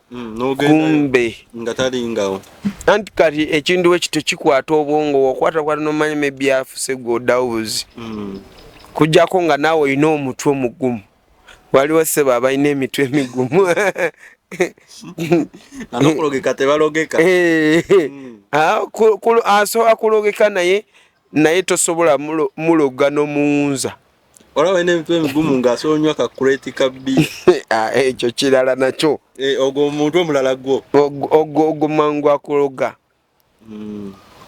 kumbe nga talingawo anti kati ekintu ekito kikwata obwongo wakwatakwata n'omanyi maybe afuse gw'odawuzi kujjako nga naawe olina omutwe omugumu waliwo ssebo abalina emitwe emigumu anokulogeka tebalogeka asobola kulogeka naye tosobola muloga n'omuwunza olaba ina emitwe emigumu ng'asobola onywa kakureti kabbi ekyo kirala nakyo ogwo omuntu omulala gwo ogwo mwangu akuloga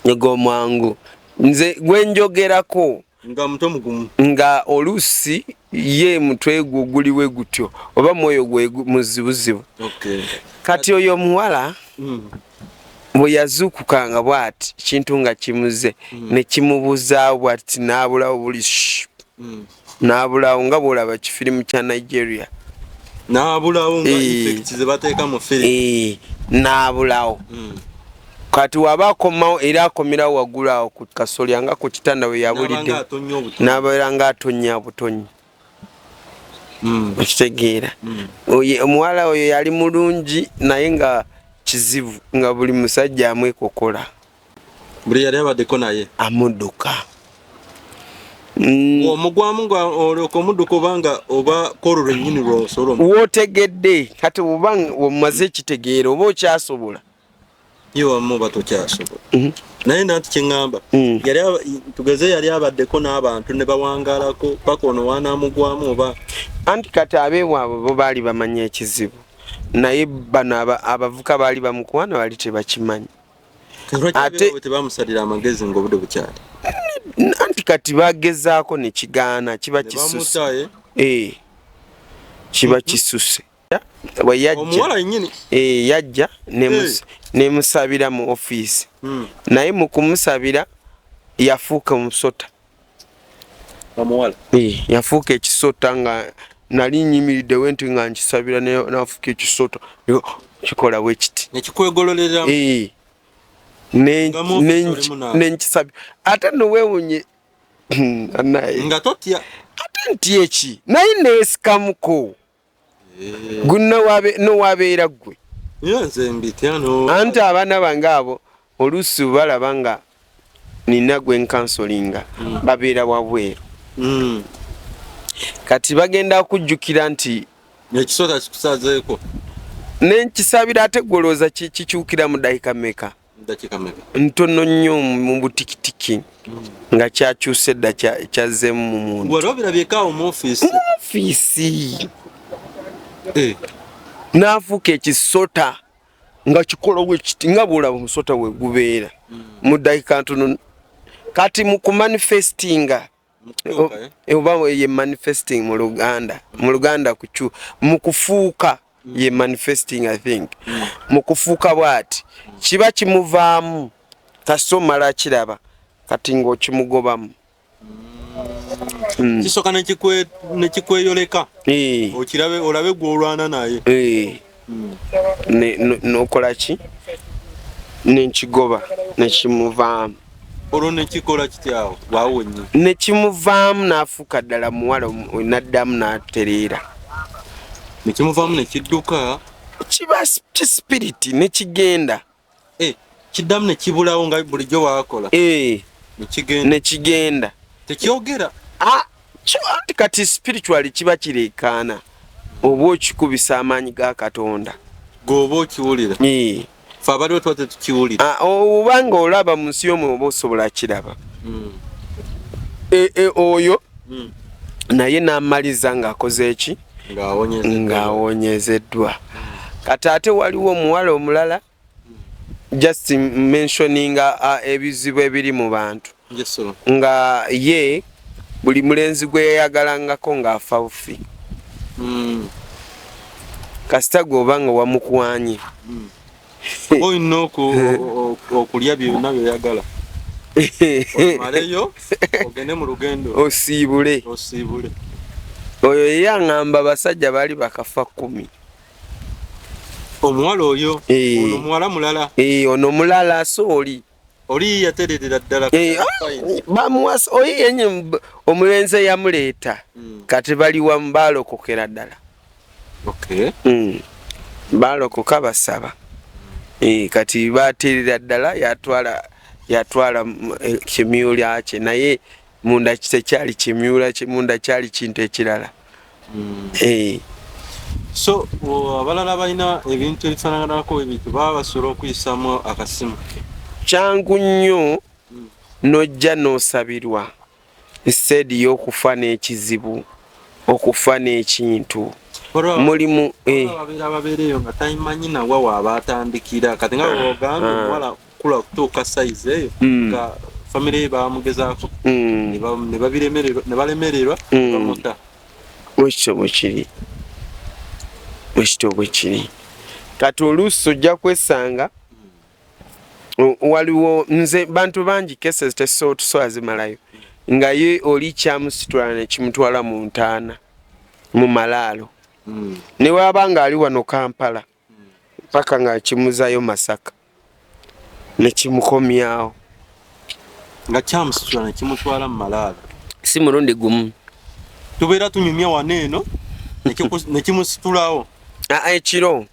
ogwo mwangu nze gwenjogerako nga mutwe mugumu nga oluusi ye mutwe gwo guliwe gutyo oba mwoyo gwe muzibuzibu kati oyo omuwala bwe yazuukukanga bw'ati kintu nga kimuze ne kimubuzaawo bw'ati n'abulawo buli n'abulawo nga bw'olaba kifirimu kya Nigeria n'abulawo nga effects ze bateeka mu firimu n'abulawo kati waba akomawo era akomerawo waggulu awo ku kasolya nga ku kitanda we yabulidde n'abeera nga atonya butonyi okitegeera omuwala oyo yali mulungi naye nga kizibu nga buli musajja amwekokola buli yali abaddeko naye amudduka omugwamu nga olyoka omudduka obanga oba kolo lwennyini lwosobola wootegedde kati oba omaze ekitegeera oba okyasobola yo wamu batokyasobola naye nanti kyeŋŋamba tugeze yali abaddeko n'abantu ne bawangalako paka ono waanaamugwamu oba anti kati abeewaabwe bo baali bamanya ekizibu naye bano abavuka baali bamukwana baali tebakimanyi ate tebamusalira amagezi ng'obudde bukyali anti kati bagezaako ne kigaana kiba kisuse kiba kisuse omuwala yennyini yajja nemusabira mu ofiisi naye mu kumusabira yafuuka omusota omuwala yafuuka ekisota nga nali nyimiriddewo nti nga nkisabira nafuuka ekisota kikola wekiti nekikwegololeramu nenkisabira ate noweewunye nga totya ate ntya eki naye neesikamuko nowabeera gwe anti abaana bange abo oluusi balaba nga nina gwenkansolinga babeera wabweru kati bagenda kujjukira nti ekisota kikusazeeko nenkisabira ate gwolooza kikyukira mu dakika meka ntono nnyo mu butikitiki nga kyakyuse dda kyazzeemu mu muntu wali obirabyekaawo mu ofiisi nafuka ekisota nga kikola wekiti nga bwolaba omusota we gubeera mu dakika ntono kati mu kumanifestinga oba ye manifesting mu Luganda kuchu mu kufuuka ye manifesting I think mu kufuuka bwati kiba kimuvaamu tasomala kiraba kati ngo kimugobamu kisoka nekikweyoleka okirabe olabe gwolwana naye nokola ki nenkigoba nekimuvaamu olwo nekikola kityawo waawonye nekimuvaamu n'afuuka ddala muwala n'addamu n'atereera nekimuvaamu nekidduka kiba kispiriti nekigenda kiddamu nekibulawo nga bulijjo waakola nekigenda tekyogera anti kati spiritually kiba kireekaana oba okikubisa amaanyi ga Katonda goba okiwulira fe abaliwo tuba tetukiwulira oba nga olaba mu nsi y'omwe oba osobola kiraba oyo naye n'amaliza ng'akoze eki ng'awonyezeddwa kati ate waliwo omuwala omulala just mentioning ebizibu ebiri mu bantu nga ye buli mulenzi gwe yayagalangako ng'afa bufi kasita gwoba nga wamukwanye oyina okulya byonna byeyagala maleyo ogende mu lugendo osiibule oyo ye aŋŋamba abasajja baali bakafa 10 omuwala oyo ono muwala mulala ono mulala sooli oli yatererera ddala bamuwasa oyo yenye omulenzi yamuleeta kati bali wamu baalokokera ddala baalokoka basaba kati baterera ddala yatwala kimyula kye naye munda tekyali kimyula kye munda kyali kintu ekirala so abalala balina ebintu ebifaananako ebintu baba basobola okuyisaamu akasimu kyangu nnyo nojja n'osabirwa instead y'okufa n'ekizibu okufa n'ekintu mulimu ababeereyo nga tayimanyi nawa waabatandikira kati nga ogamba omuwala kula kutuuka sayizi eyo nga famire ye bamugezaako ne balemererwa bamuta bwekityo bwe kiri kati oluusi ojja kwesanga waliwo nze bantu bangi cases tesobola zimalayo nga ye oli kyamusitula nekimutwala mu ntaana mu malaalo ne waba nga ali wano Kampala paka nga kimuzayo Masaka nekimukomyawo nga kyamusitula nekimutwala mu malaalo si mulundi gumu tubeera tunyumya wano eno nekimusitulawo ekiro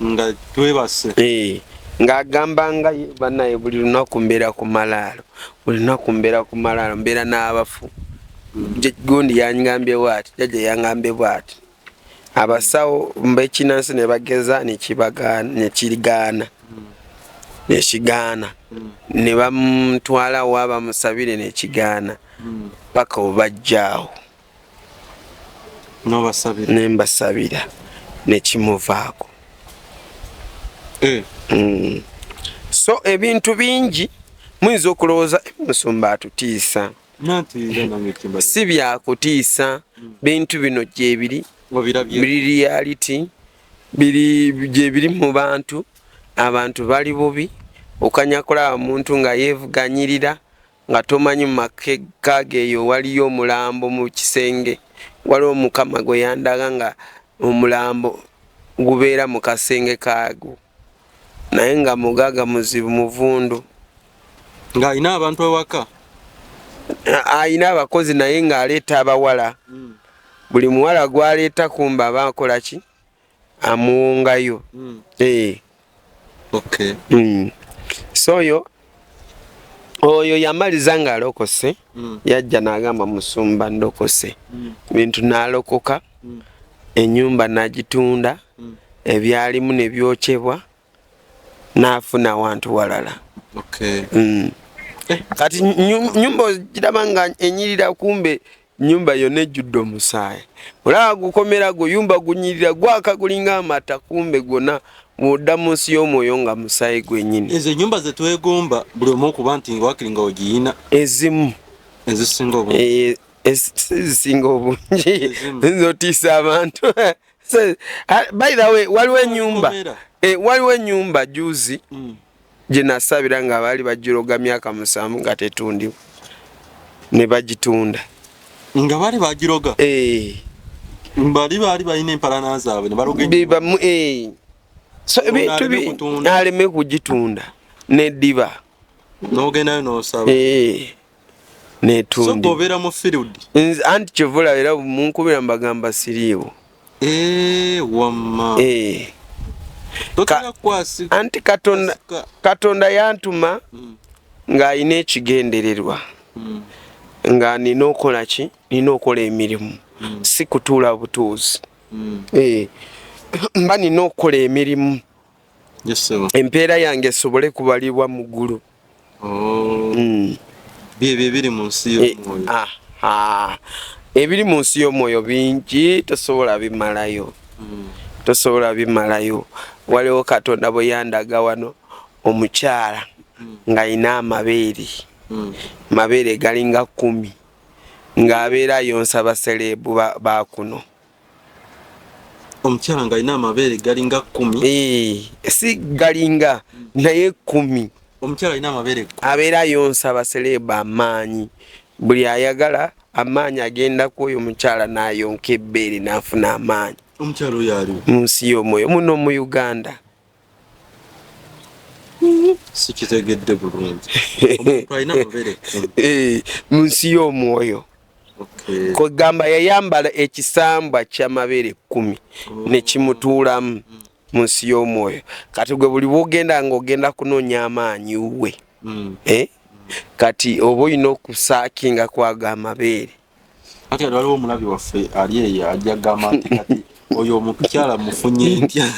nga twebase ng'agamba nga bannaye buli lunaku mbeera ku malaalo mbeera n'abafu gundi yangambye bwati jjajja yangambye bwati abasawo mb'ekinansi ne bageza nekigaana ne bamutwala wa bamusabire nekigaana paka obajjaawo nembasabira nekimuvaako so ebintu bingi muyinza okulowooza musumba atutiisa si byakutiisa bintu bino gyebiri biri reality gyebiri mu bantu abantu bali bubi okanya kulaba omuntu nga yeevuganyirira nga tomanyi mu makeka geeyo waliyo omulambo mu kisenge waliwo mukama gwe yandaga nga omulambo gubeera mu kasenge kaago naye nga mugaga muzibu muvundu nga alina abantu ewaka alina abakozi naye ng'aleeta abawala buli muwala gwaleeta kumba abakola ki amuwongayo so oyo yamaliza ng'alokose yajja n'agamba musumba ndokose bintu n'alokoka ennyumba n'agitunda ebyalimu ne byokyebwa n'afuna wantu walala kati nyumba ogiraba nga enyirira kumbe nyumba yonna ejjudde omusaayi olaba gukomera guyumba gunyirira gwaka gulinga amata kumbe gonna mudda mu nsi y'omwoyo nga musaayi gwennyini. Ezo ennyumba ze twegomba buli omu okuba nti wakiri nga ogiyina ezimu ezisinga obungi ezisinga obungi zotiisa abantu. By the way waliwo ennyumba juzi gye nasabira nga baali bagiroga myaka 7 nga tetundibwa ne bagitunda nga baali bagiroga baali balina empalana zaabwe ne baroga so aleme kugitunda neddiba n'ogendayo n'osaba netunda so obeera mu field anti kyevula era munkubira mbagamba siriiwo wamma anti katonda yantuma ng'alina ekigendererwa nga nina okola ki nina okola emirimu si kutuula butuuzi mba nina okukola emirimu empeera yange esobole kubalibwa mu ggulu. ebiri mu nsi y'omwoyo ebiri mu nsi y'omwoyo bingi tosobola bimalayo. Waliwo Katonda bwe yandaga wano omukyala ng'alina amabeere galinga 10 ng'abeera ayonsa baseleebu ba kuno. Omukyala ng'alina amabeere galinga 10 si galinga naye 10. Omukyala alina amabeere 10 abeera ayonsa baseleebu amaanyi buli ayagala amaanyi agenda ku oyo omukyala n'ayonka ebbeere n'afuna amaanyi. Omukyala oyo aliwo mu nsi y'omwoyo muno mu Uganda. Sikitegedde bulungi. Omuntu alina amabeere 10 mu nsi y'omwoyo. Kugamba yayambala ekisambwa ky'amabeere 10 ne kimutuulamu mu nsi y'omwoyo. Kati gwe buli bw'ogenda ng'ogenda kunoonya amaanyi we kati oba olina okusaakinga kwaga amabeere. Kati waliwo omulabi waffe ali eyo ajja gamba nti kati oyo omukyala mufunye ntya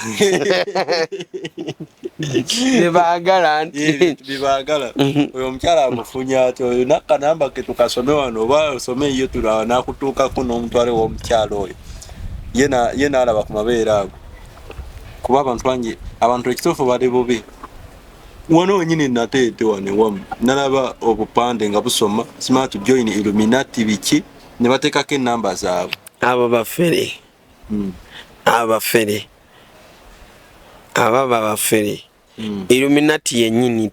bebaagala nti bibaagala oyo omukyala amufunye ati oyo nakanamba ke tukasome wano oba osome iyo tulawa nakutuukako n'omutwale w'omukyala oyo ye n'alaba ku mabeere ago kuba abantu ekituufu bali bubi. Wano wenyini nateete wane wamu nalaba obupande nga busoma smart join Illuminati biki ne bateekako ennamba zaabwe abo bafere abafere Illuminati yennyini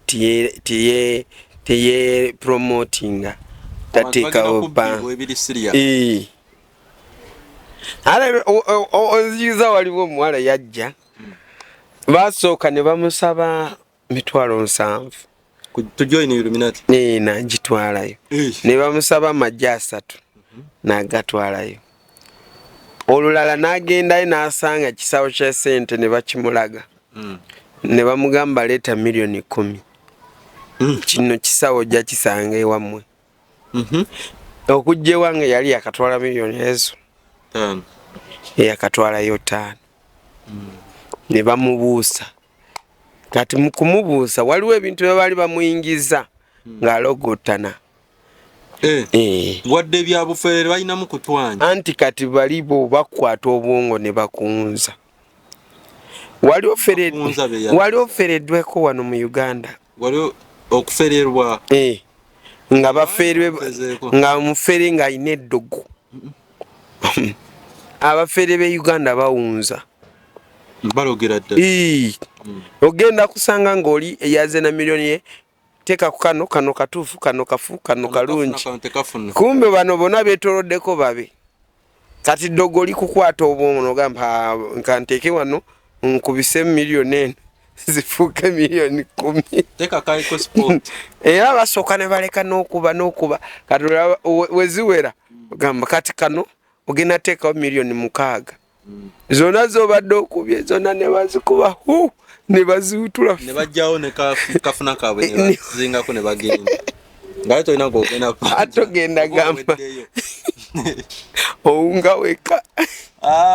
tiye promotinga tateekawo oziyiza waliwo omuwala yajja basooka ne bamusaba 7,000 tujoin Illuminati n'agitwalayo ne bamusaba amagye 3 n'agatwalayo. Olulala n'agendayo n'asanga kisawo kya ssente ne bakimulaga ne bamugamba leeta milioni 10 kino kisawo ojja kisanga ewammwe. Okujja ewange yali yakatwala milioni ezo yakatwalayo 5 ne bamubuusa. Kati mu kumubuusa waliwo ebintu bye baali bamuyingiza ng'alogottana wadde byabufeere balinamu kutwanya anti kati bali bo bakwata obwongo ne bakunza. Waliwo fereddweko wano mu Uganda waliwo okufererwa nga bafeerwe nga mufere ng'alina eddogo. Abafere b'e Uganda bawunza balogera ddala. Ogenda kusanga ng'oli eyaze na milioni ye teka ku kano katuufu kano kafu kano kalungi kumbe bano bonna beetoloddeko babe. Kati ddogo oli kukwata obwongo n'ogamba nkanteeke wano nkubise milioni eno zifuuke milioni 10 teka kaliko sport era basooka ne baleka n'okuba kati weziwera ogamba kati kano ogenda teekawo milioni 6 zonna z'obadde okubye zonna ne bazikuba ne baziwutula ne bajjawo ne kafuna kaabwe ne bazingako ne bagenda ngaye tolina ng'ogenda atogenda gamba owunga weka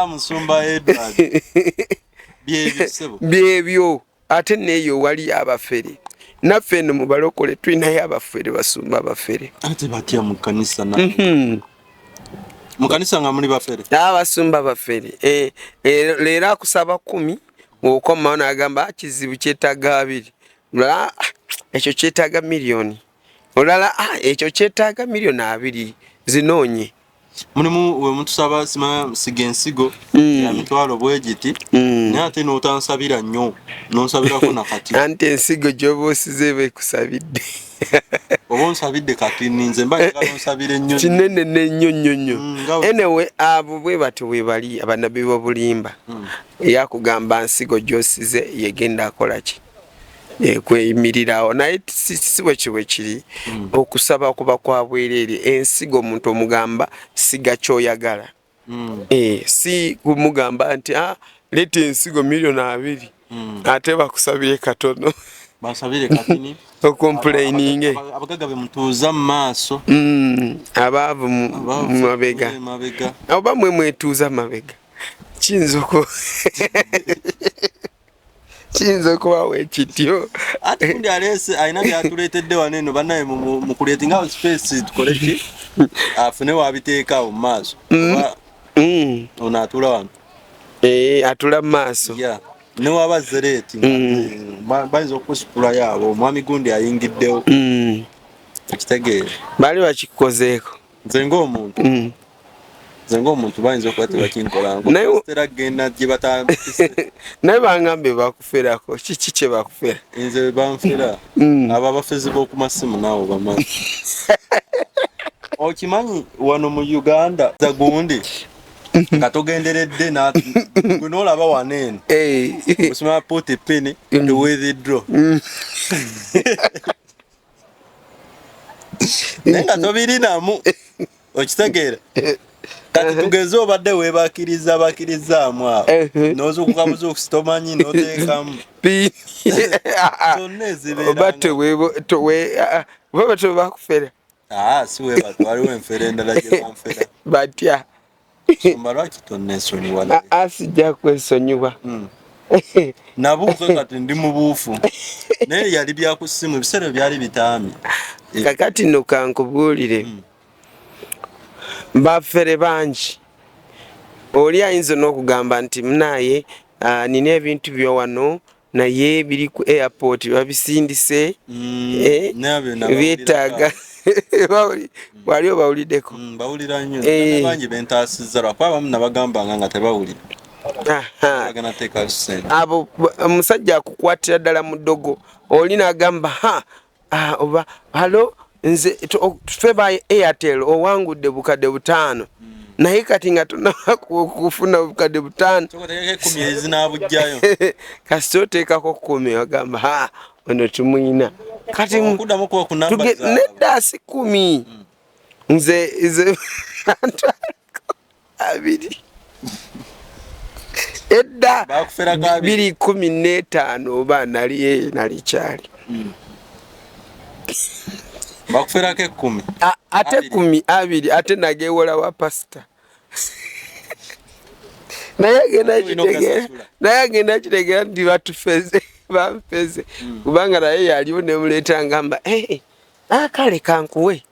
musumba Edward byebyo ate neeyo wali abafere naffe eno mu balokole tulinayo abafere basumba abafere ate batya mu kkanisa mukanisa nga muli bafere abasumba bafere leero akusaba 10 okomawo n'agamba kizibu kyetaaga 2 olala ekyo kyetaaga miliyoni olala ekyo kyetaaga miliyoni 2 zinoonye mulimu we mutusaba sima sigensigo ya mitwalo bwegiti naye ate n'otansabira nnyo nonsabirako nakati anti ensigo gy'oba osize beekusabidde oba onsabidde kati ninze mba njagala onsabire nnyo kinene n'ennyonnyonnyo anyway abo bwe batyo bwe bali abanabi b'obulimba yakugamba nsigo gy'osize yegenda akola ki kweyimirirawo naye si bwe kiwe kiri okusaba kuba kwa bwereere ensigo omuntu omugamba siga kyoyagala si kumugamba nti leeta ensigo miliyoni 2 ate bakusabire katono basabire katini okomplaininge abagaga be mutuuza mu maaso abaavu mu mabega oba mwe mwetuuza mabega kiyinza okuba wekityo ate kundi alese ayina byatuleetedde wano eno bannaye mu kuleetinga space tukole ki afune wabiteekaawo mu maaso ono atula wano atula mu maaso ne waba zereeti bayinza okusitula yaabo omwami gundi ayingiddewo ekitegeere baali bakikozeeko nze ng'omuntu bayinza okuba tebakinkolangoera genda gye batambise naye bangambe bakuferako kiki kye bakufera nze banfera abo abafezi b'oku masimu naawo bamanyi okimanyi wano mu Uganda zagundi nga togenderedde gwe n'olaba waneeno osoma put penny to withdraw naye nga tobirinamu okitegeera kati tugeze obadde weebakiriza bakirizaamu awo n'ozuukukabuza okusitomanyi n'oteekamu zonna ezibeeranga bakufera si weebatu waliwo enfera endala gye banfera batya somba lwaki tonneesonyiwa asijja kwesonyiwa nabuuka kati ndi mu buufu naye yali byakusimu ebiseera byali bitaami kakati nno kankubuulire bafere bangi oli ayinza n'okugamba nti munaye nina ebintu byowano naye biri ku airport babisindise byetaaga wali obawuliddeko bawulira nnyo bangi bentaasizza lwakuba abamu nabagambanga nga tebawulira abo omusajja akukwatira ddala mu ddogo oli n'agamba oba halo nze tufe ba Airtel owangudde bukadde 5 naye kati nga tunakufuna bukadde 5 kasi oteekako 10 wagamba ono tumuyina kati nedda si 10 nze abiri edda 215 oba nali kyali bakuferako 10 ate 12 ate nagewola wa pasita naye agenda kitegeera nti batufeze bampeze kubanga naye yaliwo nemuleeta ngamba kale kankuwe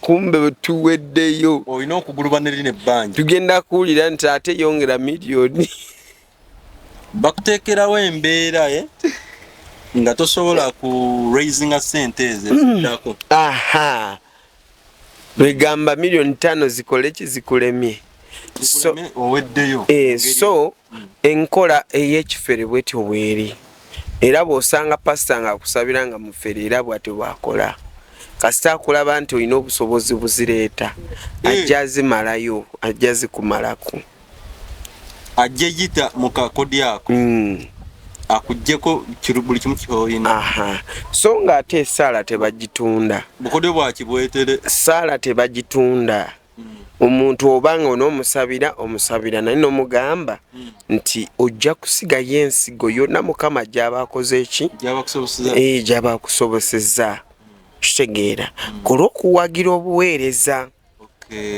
kumbe tuweddeyo olina okuguluba nerina ebbanja tugenda kuwulira nti ate yongera miliyoni bakuteekerawo embeera nga tosobola ku raisinga sente eziddako begamba miliyoni 5 zikole ki zikulemye oweddeyo so enkola ey'ekifere bwetyo bweri era bw'osanga pasita nga akusabira nga mufere era bw'atyo bwakola kasita akulaba nti olina obusobozi buzireeta ajja azimalayo ajja azikumalako ajja yita mu kakodi ako akujjeko buli kimu kyoyina so nga ate esaala tebagitunda bukodyo bwakibwetere saala tebagitunda omuntu obanga omusabira naye n'omugamba nti ojja kusigayo ensigo yonna mukama gy'aba akoze eki gy'aba akusobosezza kitegeera kola okuwagira obuweereza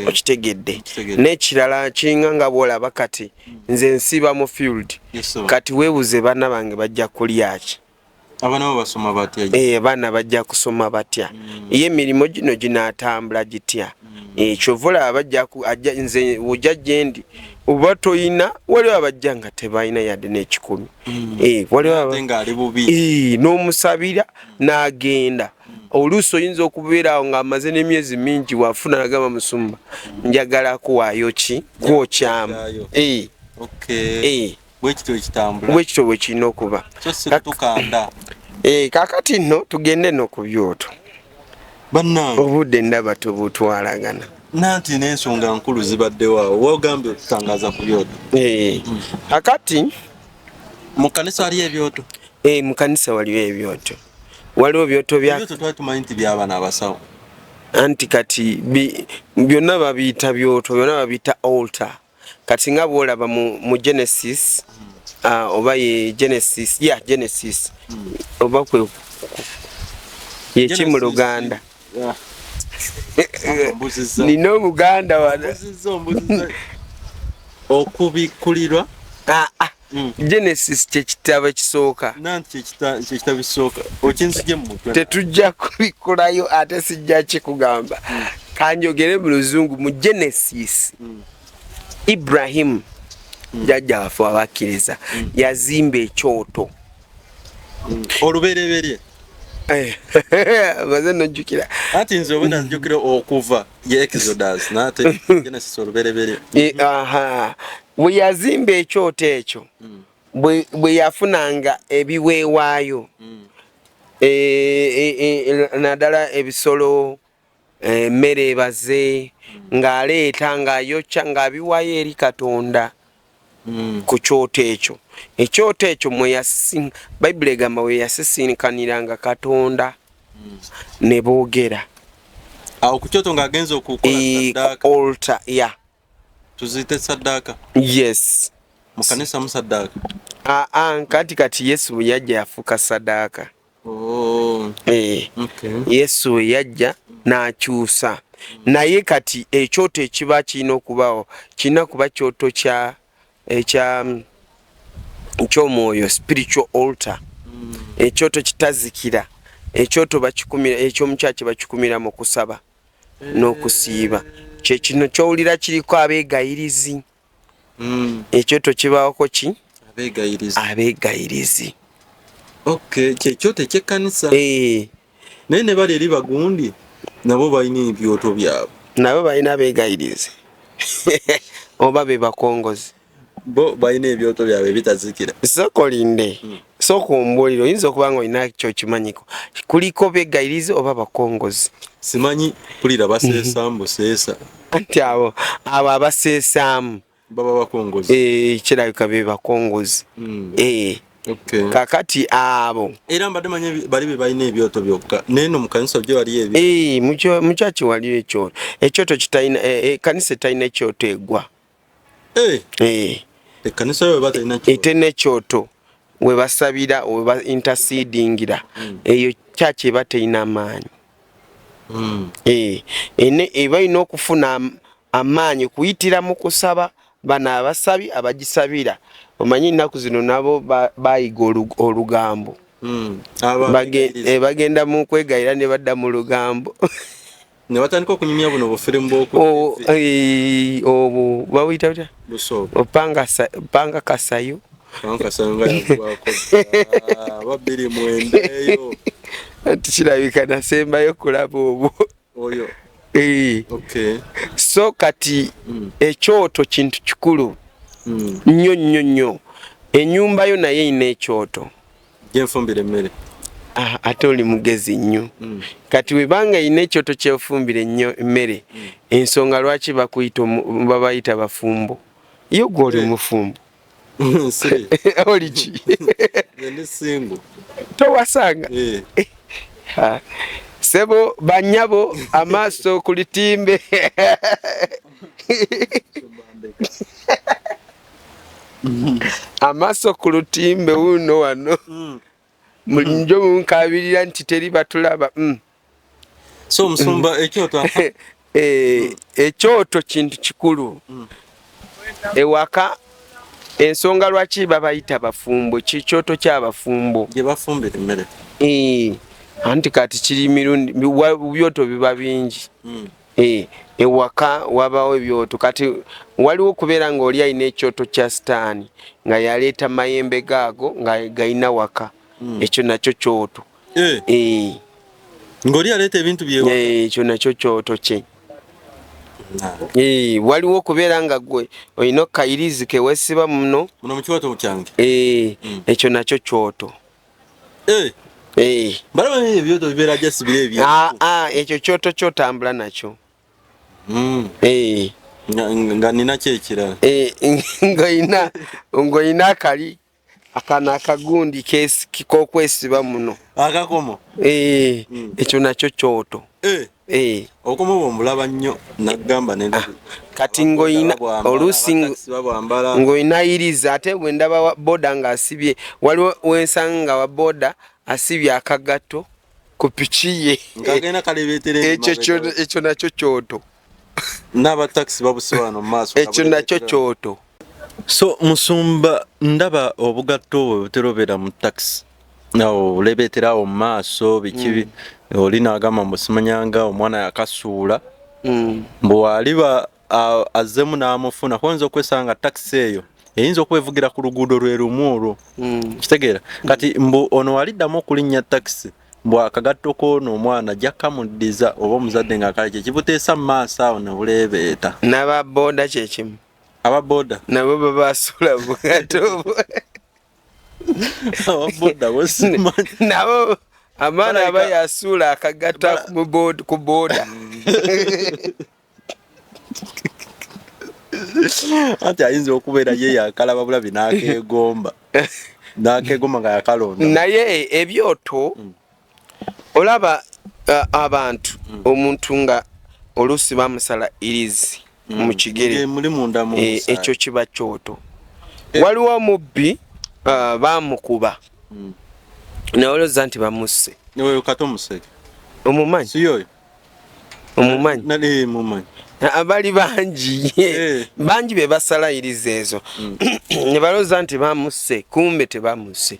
okitegedde n'ekirala kinga nga bw'olaba kati nze nsiba mu field kati weebuze banna bange bajja kulyaki abana basoma batya abaana bajja kusoma batya ye emirimu gino ginaatambula gitya kyovula ajja nze ojja gyendi oba toyina waliwo abajja nga tebalina yadde n'ekikumi n'omusabira n'agenda oluusi oyinza okubeera awo ng'amaze n'emyezi mingi wafuna nagamba musumba njagala kuwaayo ki kwokyamu bwekityo bwe kirina okuba kakati nno tugende no ku byoto obudde ndaba tubutwalagana nanti n'ensonga nkulu zibaddewaawo wogambye okutangaza ku byoto kakati mu kanisa waliyo ebyoto mu kanisa waliwo ebyoto waliwo byoto twali tumanyi nti by'abaana abasawo anti kati byonna babiyita byoto byonna babiyita altar kati nga bwolaba mu Genesis oba ye Genesis Genesis oba kwe yeki mu Luganda nina Oluganda wana okubikulirwa Genesis kyekitabo kisooka nanti kyekitabo kisooka okinzige mu mutwe tetujja kubikulayo ate sijja kikugamba kanjogere mu Luzungu mu Genesis Ibrahim jajja waffe abakkiriza yazimba ekyoto olubereberye maze nojjukira ati nze obwenda njukira okuva ye Exodus nate Genesis olubereberye bwe yazimba ekyoto ekyo bwe yafunanga ebiweewaayo naddala ebisolo emmere ebaze ng'aleeta ng'ayokya ng'abiwaayo eri Katonda ku kyoto ekyo ekyoto ekyo Bayibuli egamba we yasisinkaniranga Katonda ne boogera awo ku kyoto ng'agenza okukola saddaaka altar tuziyite saddaaka yes mu kanisa mu saddaaka kati Yesu bwe yajja yafuuka saddaaka Yesu bwe yajja n'akyusa naye kati ekyoto ekiba kirina okubaawo kirina kuba kyoto eky'omwoyo spiritual altar ekyoto kitazikira ekyoto bakikumira ekyomukyaki bakikumira mu kusaba n'okusiiba kyekino kyowulira kiriko abeegayirizi ekyoto kibaako ki abeegayirizi kyekyoto ekyekkanisa naye ne bali eri bagundi nabo balina ebyoto byabwe nabo balina abeegayirizi oba be bakongozi bo balina ebyoto byabwe bitazikira sokolinde sooka ombuulire oyinza okuba nga olina kyokimanyiko kuliko beegayirizi oba bakongozi simanyi pulira baseesaamu buseesa anti abo abaseesaamu baba bakongozi kirabika be bakongozi kakati abo era mbadde manyi bali be balina ebyoto byokka neno mu kanisa gye waliyo ebyo mukyaki waliyo ekyoto kitalina kanisa etalina ekyoto egwa ekkanisa yo batalina etena ekyoto we basabira we ba intercedingira eyo kyaki eba terina amaanyi eba ina okufuna amaanyi kuyitira mu kusaba bano abasabi abagisabira omanyi ennaku zino nabo bayiga olugambo bagenda mu kwegayira ne badda mu lugambo ne batandika okunyumya buno bufirimu obwo babuyita butya opanga kasayo nga yagwako babiri mwenda eyo tikirabika nasembayo kulaba obwo oyo so kati ekyoto kintu kikulu nnyo nnyo nnyo ennyumba yo naye ina ekyoto gyenfumbira emmere ate oli mugezi nnyo kati webanga ina ekyoto kyefumbira ennyo emmere ensonga lwaki babayita bafumbo yo gwoli mufumbo oli ki towasanga sebo banyabo amaaso ku lutimbe amaaso ku lutimbe wuno wano mulinjo munkabirira nti teri batulaba so musumba ekyoto kintu kikulu ewaka ensonga lwaki babayita bafumbo kikyoto ky'abafumbo gye bafumbira emmere anti kati kiri mirundi byoto biba bingi ewaka wabawo ebyoto kati waliwo okubeera ng'oli alina ekyoto kya sitaani nga yaleeta mayembe gaago nga galina waka ekyo nakyo kyoto ng'oli aleeta ebintu byewaka ekyo nakyo kyoto kye waliwo okubeera nga gwe olina okayirizi kewesiba muno mu kyoto kyange ekyo nakyo kyoto balaba ebyoto bibeera jasibira ebyo ekyo kyoto kyotambula nakyo nga nina kyekirala ng'olina akali akana akagundi kokwesiba muno akakomo ekyo nakyo kyoto obukomo bwomulaba nnyo nagamba kati ng'olina oluusi ng'olina iriza ate bwe ndaba boda ng'asibye waliwo wensanga nga wa boda asibye akagato ku piki ye ekyo nakyo kyoto n'abataxi babusiwano mu maaso ekyo nakyo kyoto so Musumba ndaba obugatto bwe butera obeera mu taxi olebeeterawo mu maaso biki oli n'agamba mbu simanyanga omwana yakasuula mbu waliba azzemu n'amufuna kuyinza okwesanga taxi eyo eyinza okwevugira ku luguudo lwe lumu olwo kitegeera kati mbu ono waliddamu okulinnya taxi mbu akagatto k'ono omwana jakamuddiza oba omuzadde ng'akale kye kibuteesa mu maaso awo ne buleebeeta n'ababoda kyekimu ababoda nabo babasuula bugatto ababoda bosimanyi nabo amaana aba yasuula akagata ku boda anti ayinza okubeera ye yakalaba bulabi n'akeegomba nga yakalonda naye ebyoto olaba abantu omuntu nga oluusi bamusala irizi mu kigere ekyo kiba kyoto waliwo omubbi bamukuba nawoloza nti bamusse omumanyi omumanyi abali bangi bangi be basala irizi ezo ne balooza nti bamusse kumbe tebamusse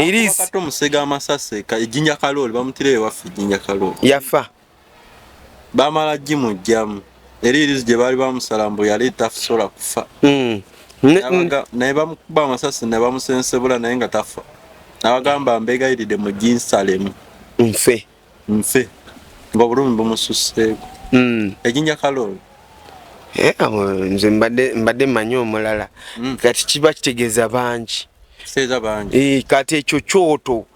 irizi omusega amasase ejjinja kalooli bamutireyo waffe ejjinja kalooli yafa bamala gimujjamu eri irizi gye baali bamusala mbu yali tasobola kufa naye bamukuba amasasi ne bamusensebula naye nga tafa nabagamba mbegayiridde muginsalemu nfe ng'obulumi bumususseeko ejjinja kalooli nze mbadde mmanyi omulala kati kiba kitegeeza bangi kati ekyo kyoto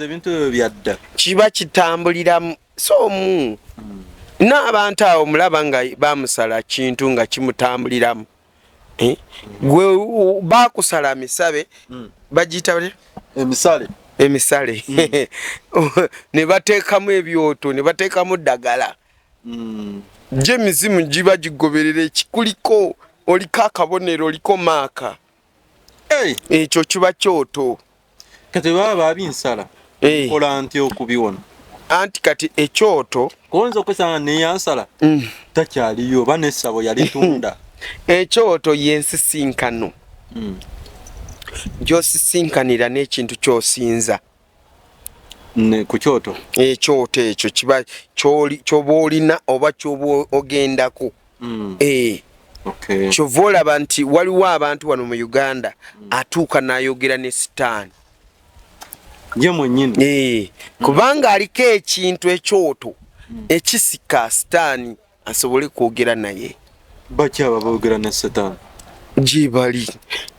ebintu ebyo byadda kiba kitambuliramu soomu n'abantu awo mulaba nga bamusala kintu nga kimutambuliramu gwe bakusala misabe bagiyita emisale ne bateekamu ebyoto ne bateekamu ddagala gye emizimu giba gigoberera ekikuliko oliko akabonero oliko maaka ekyo kiba kyoto kati baba babinsala kola ntya okubiwona anti kati ekyoto oyinza okwesanga neyansala takyaliyo oba nessabo yalitunda ekyoto yensisinkano gyosisinkanira n'ekintu kyosinza ku kyoto ekyoto ekyo kiba kyoba olina oba kyoba ogendako kyova olaba nti waliwo abantu wano mu Uganda atuuka n'ayogera ne sitaani ye mwennyini kubanga aliko ekintu ekyoto ekisika sitaani asobole kwogera naye baki aba boogera ne sitaani gibali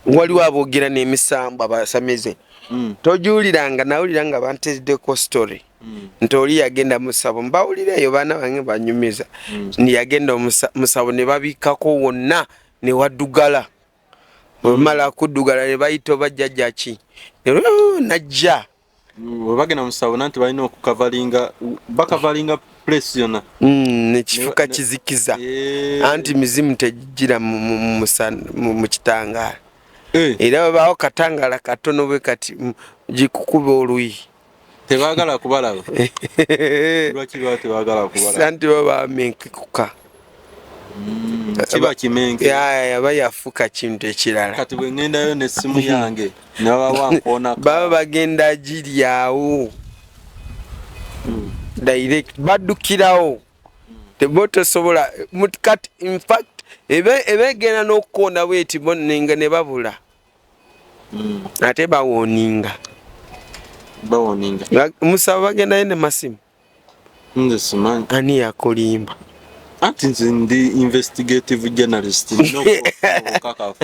waliwo aboogera n'emisambo abasameze tojuuliranga nawulira nga banteddeko story nti oli yagenda musabo mbawulireeyo baana bange banyumiza yagenda musabo ne babikkako wonna ne waddugala bwemala kuddugala ne bayita oba jjajja ki najja webagenda musabo nanti balina okukavalinga bakavalinga place yonna nekifuka kizikiza anti mizimu tegigira mu kitangaala era babaawo katangala katono bwe kati gikukuba oluyi tebaagala kubalaba lwaki baba tebaagala kubalaba santi baba menkikuka kiba kimenke yaba yafuka kintu ekirala kati bwe ngendayo n'essimu yange ne baba wankoona baba bagenda giryawo direct baddukirawo tebotosobola kati in fact ebegenda n'okukoona bweti bonenga ne babula ate bawoninga musaba bagendayo ne masimu nze simanyi ani yakolimba ati nze ndi investigative journalist nokakafu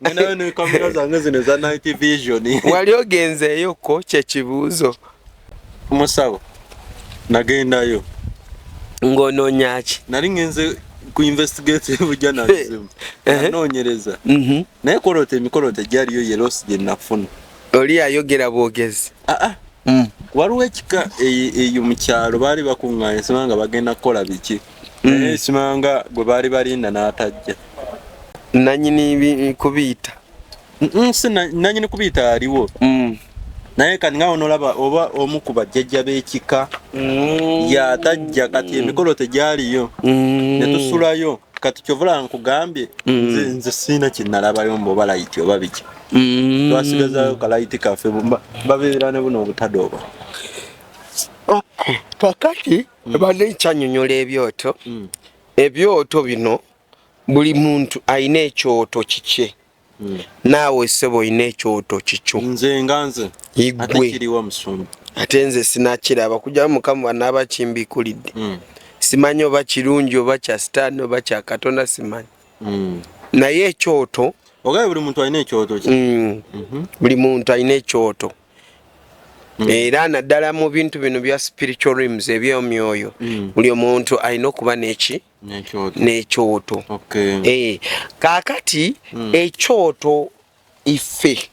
ngenayo ne kamera zange zino za night vision wali ogenzeeyo ko kyekibuuzo musawo nagendayo ng'onoonya ki nali ngenze ku investigative journalism noonyereza naye emikolo tegyaliyo yerosi gye nafuna oli ayogera bwogezi waliwo ekika eyo mu kyalo baali bakuŋŋaanye simanga bagenda kukola biki naye simanga gwe baali balinda n'atajja nanyini kubiyita si nanyini kubiyita aliwo naye kati nga onolaba oba omu ku bajjajja b'ekika yatajja kati emikolo tegyaliyo ne tusulayo kati kyovula nkugambye nze siina kinnalabayo mba oba layiti oba biki twasigazayo kalayiti kaffe babeera ne buno obutadooba kakati ebadde nkyanyonyola ebyoto bino buli muntu alina ekyoto kikye naawe ssebo olina ekyoto kikyo nze nga nze ate kiriwa musumba ate nze sinakiraba kujjawo mukama banaaba kimbikulidde simanyi oba kirungi oba kya sitaani oba kya katonda simanyi naye ekyoto ogaye buli muntu alina ekyoto buli muntu alina ekyoto era naddala mu bintu bino bya spiritual realms ebyomyoyo buli omuntu alina okuba n'ekyoto kaakati ekyoto ife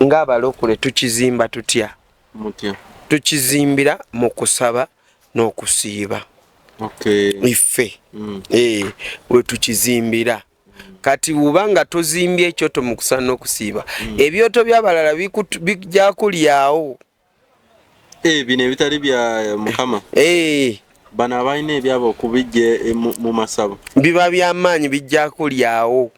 ng'abalokole tukizimba tutya tukizimbira mu kusaba n'okusiiba ife we tukizimbira kati uba nga tozimbye ekyoto mu kusaba n'okusiiba ebyoto by'abalala bijja kulyawo bino ebitali bya mukama bano abalina ebyabo okubijja mu masabo biba by'amaanyi bijja kulyawo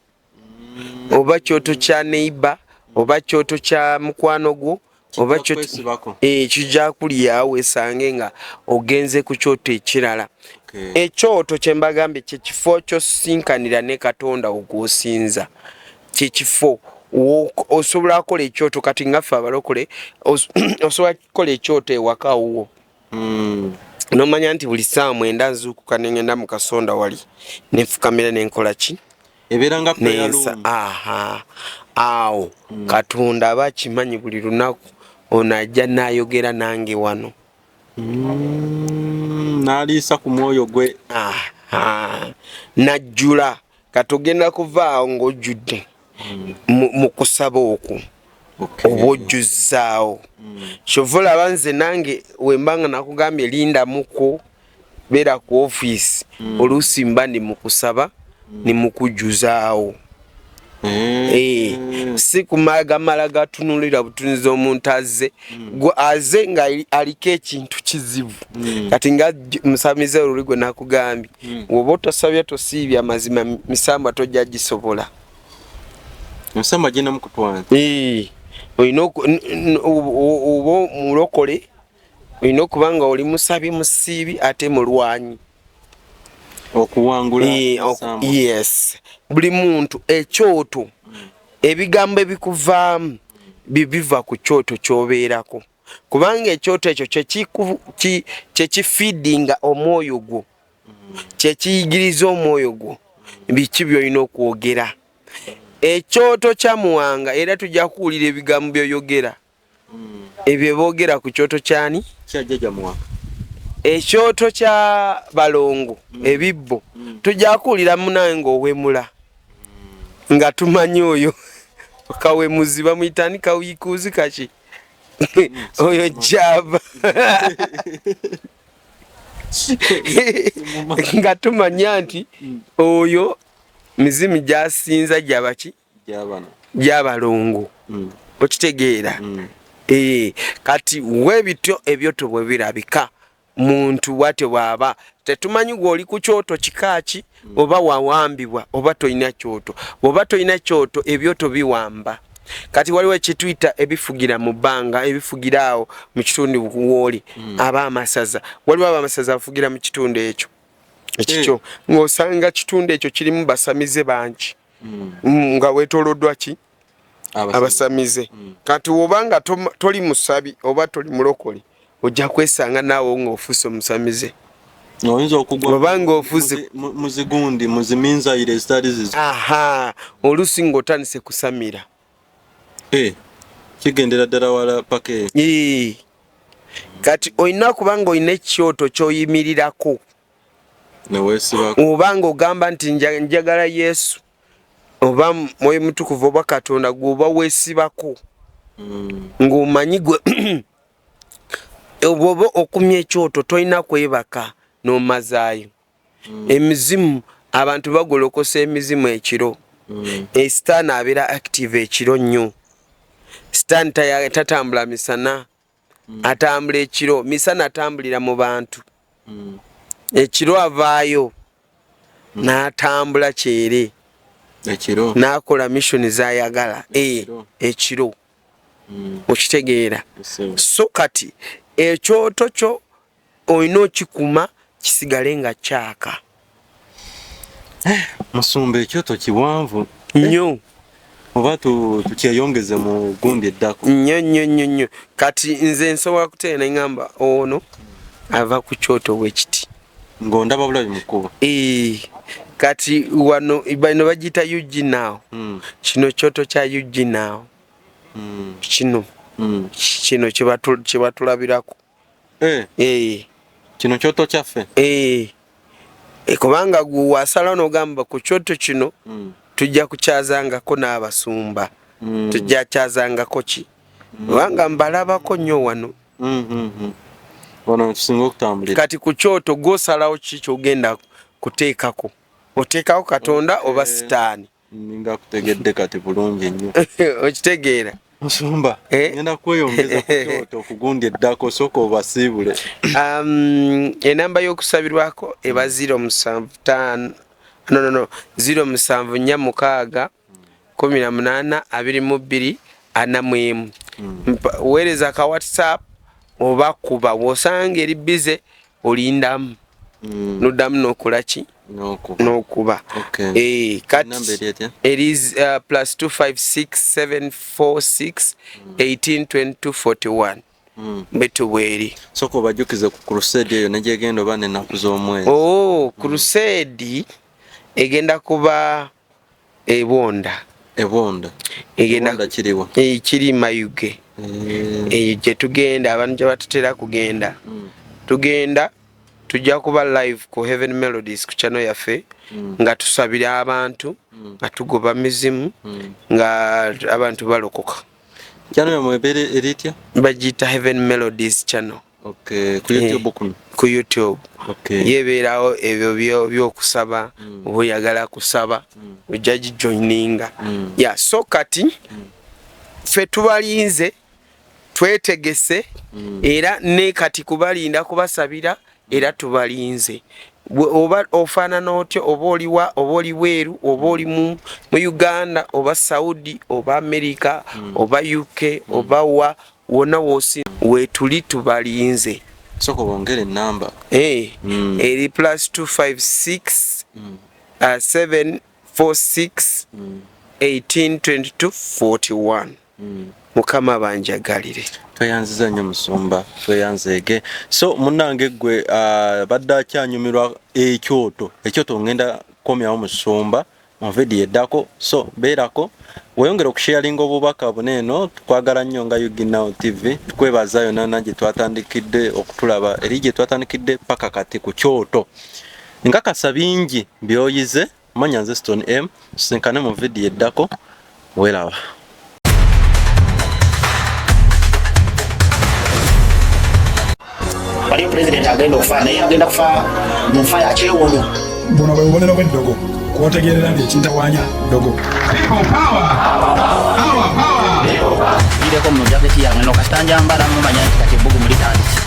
oba kyoto kya neiba oba kyoto kya mukwano gwo oba kijja kulyawo esange nga ogenze ku kyoto ekirala ekyoto kye mbagambye kyekifo kyosinkanira ne katonda ogwosinza kyekifo osobola kukola ekyoto kati ngaffe abalokole osobola kukola ekyoto ewaka wuwo nomanya nti buli saa 9 nzuukuka nengenda mu kasonda wali nenfukamira nenkola ki ebeera nga awo katonda aba akimanyi buli lunaku ono ajja n'ayogera nange wano n'aliisa ku mwoyo gwe najjula katogenda kuvaawo ng'ojjudde mu kusaba okwo oba ojjuzzaawo kyova olaba nze nange wembanga nakugambye lindamuko beera ku ofiisi oluusi mba ndi mu kusaba ni mu kujjuzaawo si kumagamala gatunulira butunuzi omuntu aze nga aliko ekintu kizibu kati nga musamize oluli gwe nakugambye woba otosabye tosiibye amazima misamba tojja gisobola musamba genda mukutwala olina oba mulokole olina okuba nga oli musabi musiibi ate mulwanyi okuwangula yes buli muntu ekyoto ebigambo ebikuvaamu biva ku kyoto kyobeerako kubanga ekyoto ekyo kyekifiidinga omwoyo gwo kyekiyigiriza omwoyo gwo biki byolina okwogera ekyoto kya Muwanga era tujja kuwulira ebigambo byoyogera ebyo boogera ku kyoto kyani kyajja Muwanga ekyoto kya Balongo ebibbo tujja kuwulira munawe ng'owemula nga tumanyi oyo kawemuzi bamuyitani kawiikuuzi kaki oyo jaba nga tumanya nti oyo mizimu gyasinza gyabaki gyabalongo okitegeera kati webityo ebyoto bwe birabika muntu wate waba tetumanyi gwoli ku kyoto kikaki oba wawambibwa oba toyina kyoto oba toyina kyoto ebyoto biwamba kati waliwo ekituyita ebifugira mu bbanga ebifugira awo mu kitundu woli aba amasaza waliwo abamasaza afugira mu kitundu ekyo ekikyo ng'osanga kitundu ekyo kirimu basamize bangi nga wetoloddwa ki abasamize kati obanga toli musabi oba toli mulokole ojja kwesanga naawe ng'ofuuse omusamize oyinza okugwa obanga ofuuse muzigundi muziminzaire ezitali zizo oluusi ng'otandise kusamira kigendera ddala wala paka kati olina kubanga olina ekyoto ky'oyimirirako obanga ogamba nti njagala Yesu oba Mwoyo Mutukuvu oba Katonda gwoba weesibako ng'omanyi gwe oba okumya ekyoto tolina kwebaka n'omazaayo emizimu abantu bagolokosa emizimu ekiro sitaani abeera active ekiro nnyo sitaani tatambula misana atambula ekiro misana atambulira mu bantu ekiro avaayo n'atambula kyere ekiro n'akola mission z'ayagala ekiro okitegeera so kati ekyoto kyo olina okikuma kisigale nga kyaka Musumba ekyoto kiwanvu nnyo oba tukyeyongeze mu gundi eddako nnyo kati nze nsobola kuteena ngamba ono ava ku kyoto bwekiti ng'ondaba bulabi mukuba kati wano bano bagiyita Eugene kino kyoto kya Eugene kino kye batulabirako kino kyoto kyaffe kubanga wasala n'ogamba ku kyoto kino tujja kukyazangako n'abasumba tujja kyazangako ki kubanga mbalabako nnyo wano kisinga okutambulira kati ku kyoto gw'osalawo ki ky'ogenda kuteekako oteekako Katonda oba sitaani nga kutegedde kati bulungi nnyo okitegeera Musumba ngenda kweyongeza ku kyoto okugundi eddako sooka obasiibule enamba y'okusabirwako eba 075 074 18 22 41 weereza ka WhatsApp oba kuba wosanga eri bize olindamu noddamu n'okola ki n'okuba kati eri +256 746 18 22 41 betubweri soko bajukize ku crusade eyo negenda oba n'ennaku z'omwezi crusade egenda kuba ebonda egenda kiriwa kiri Mayuge gye tugenda abantu gye batutera kugenda tugenda tujja kuba live ku Heaven Melodies ku channel yaffe nga tusabira abantu nga tugoba mizimu nga abantu balokoka channel yamwebere eritya bagita Heaven Melodies channel ku YouTube yebeerawo ebyo by'okusaba oba oyagala kusaba ojja gijoininga so kati ffe tubalinze twetegese era ne kati kubalinda kubasabira era tubalinze oba ofaanana otyo oba oliwa oba oli bweru oba oli mu Uganda oba Saudi oba America oba UK oba wonna woosi weetuli tubalinze soko bongere enamba eri +256 746 18 22 41 Mukama banjagalire tweyanziza nnyo Musumba tweyanzeege so munnange gwe badde akyanyumirwa ekyoto ngenda komyawo Musumba mu video eddako so beerako weyongera okusharinga obubaka buneeno tukwagala nnyo nga Eugene TV tukwebaza yonna nange twatandikidde okutulaba eri gye twatandikidde paka kati ku kyoto nkakasa bingi byoyize manya nze Stone M tusinkane mu video eddako welaba waliyo president agenda okufa naye agenda kufa mu nfa ya kyewono buno bwe bubonero bw'eddogo kwotegeerera nti ekintawanya ddogo ireko mu jaketi yange no kasitanja mbala mumanya nti kati ebbugumu litandise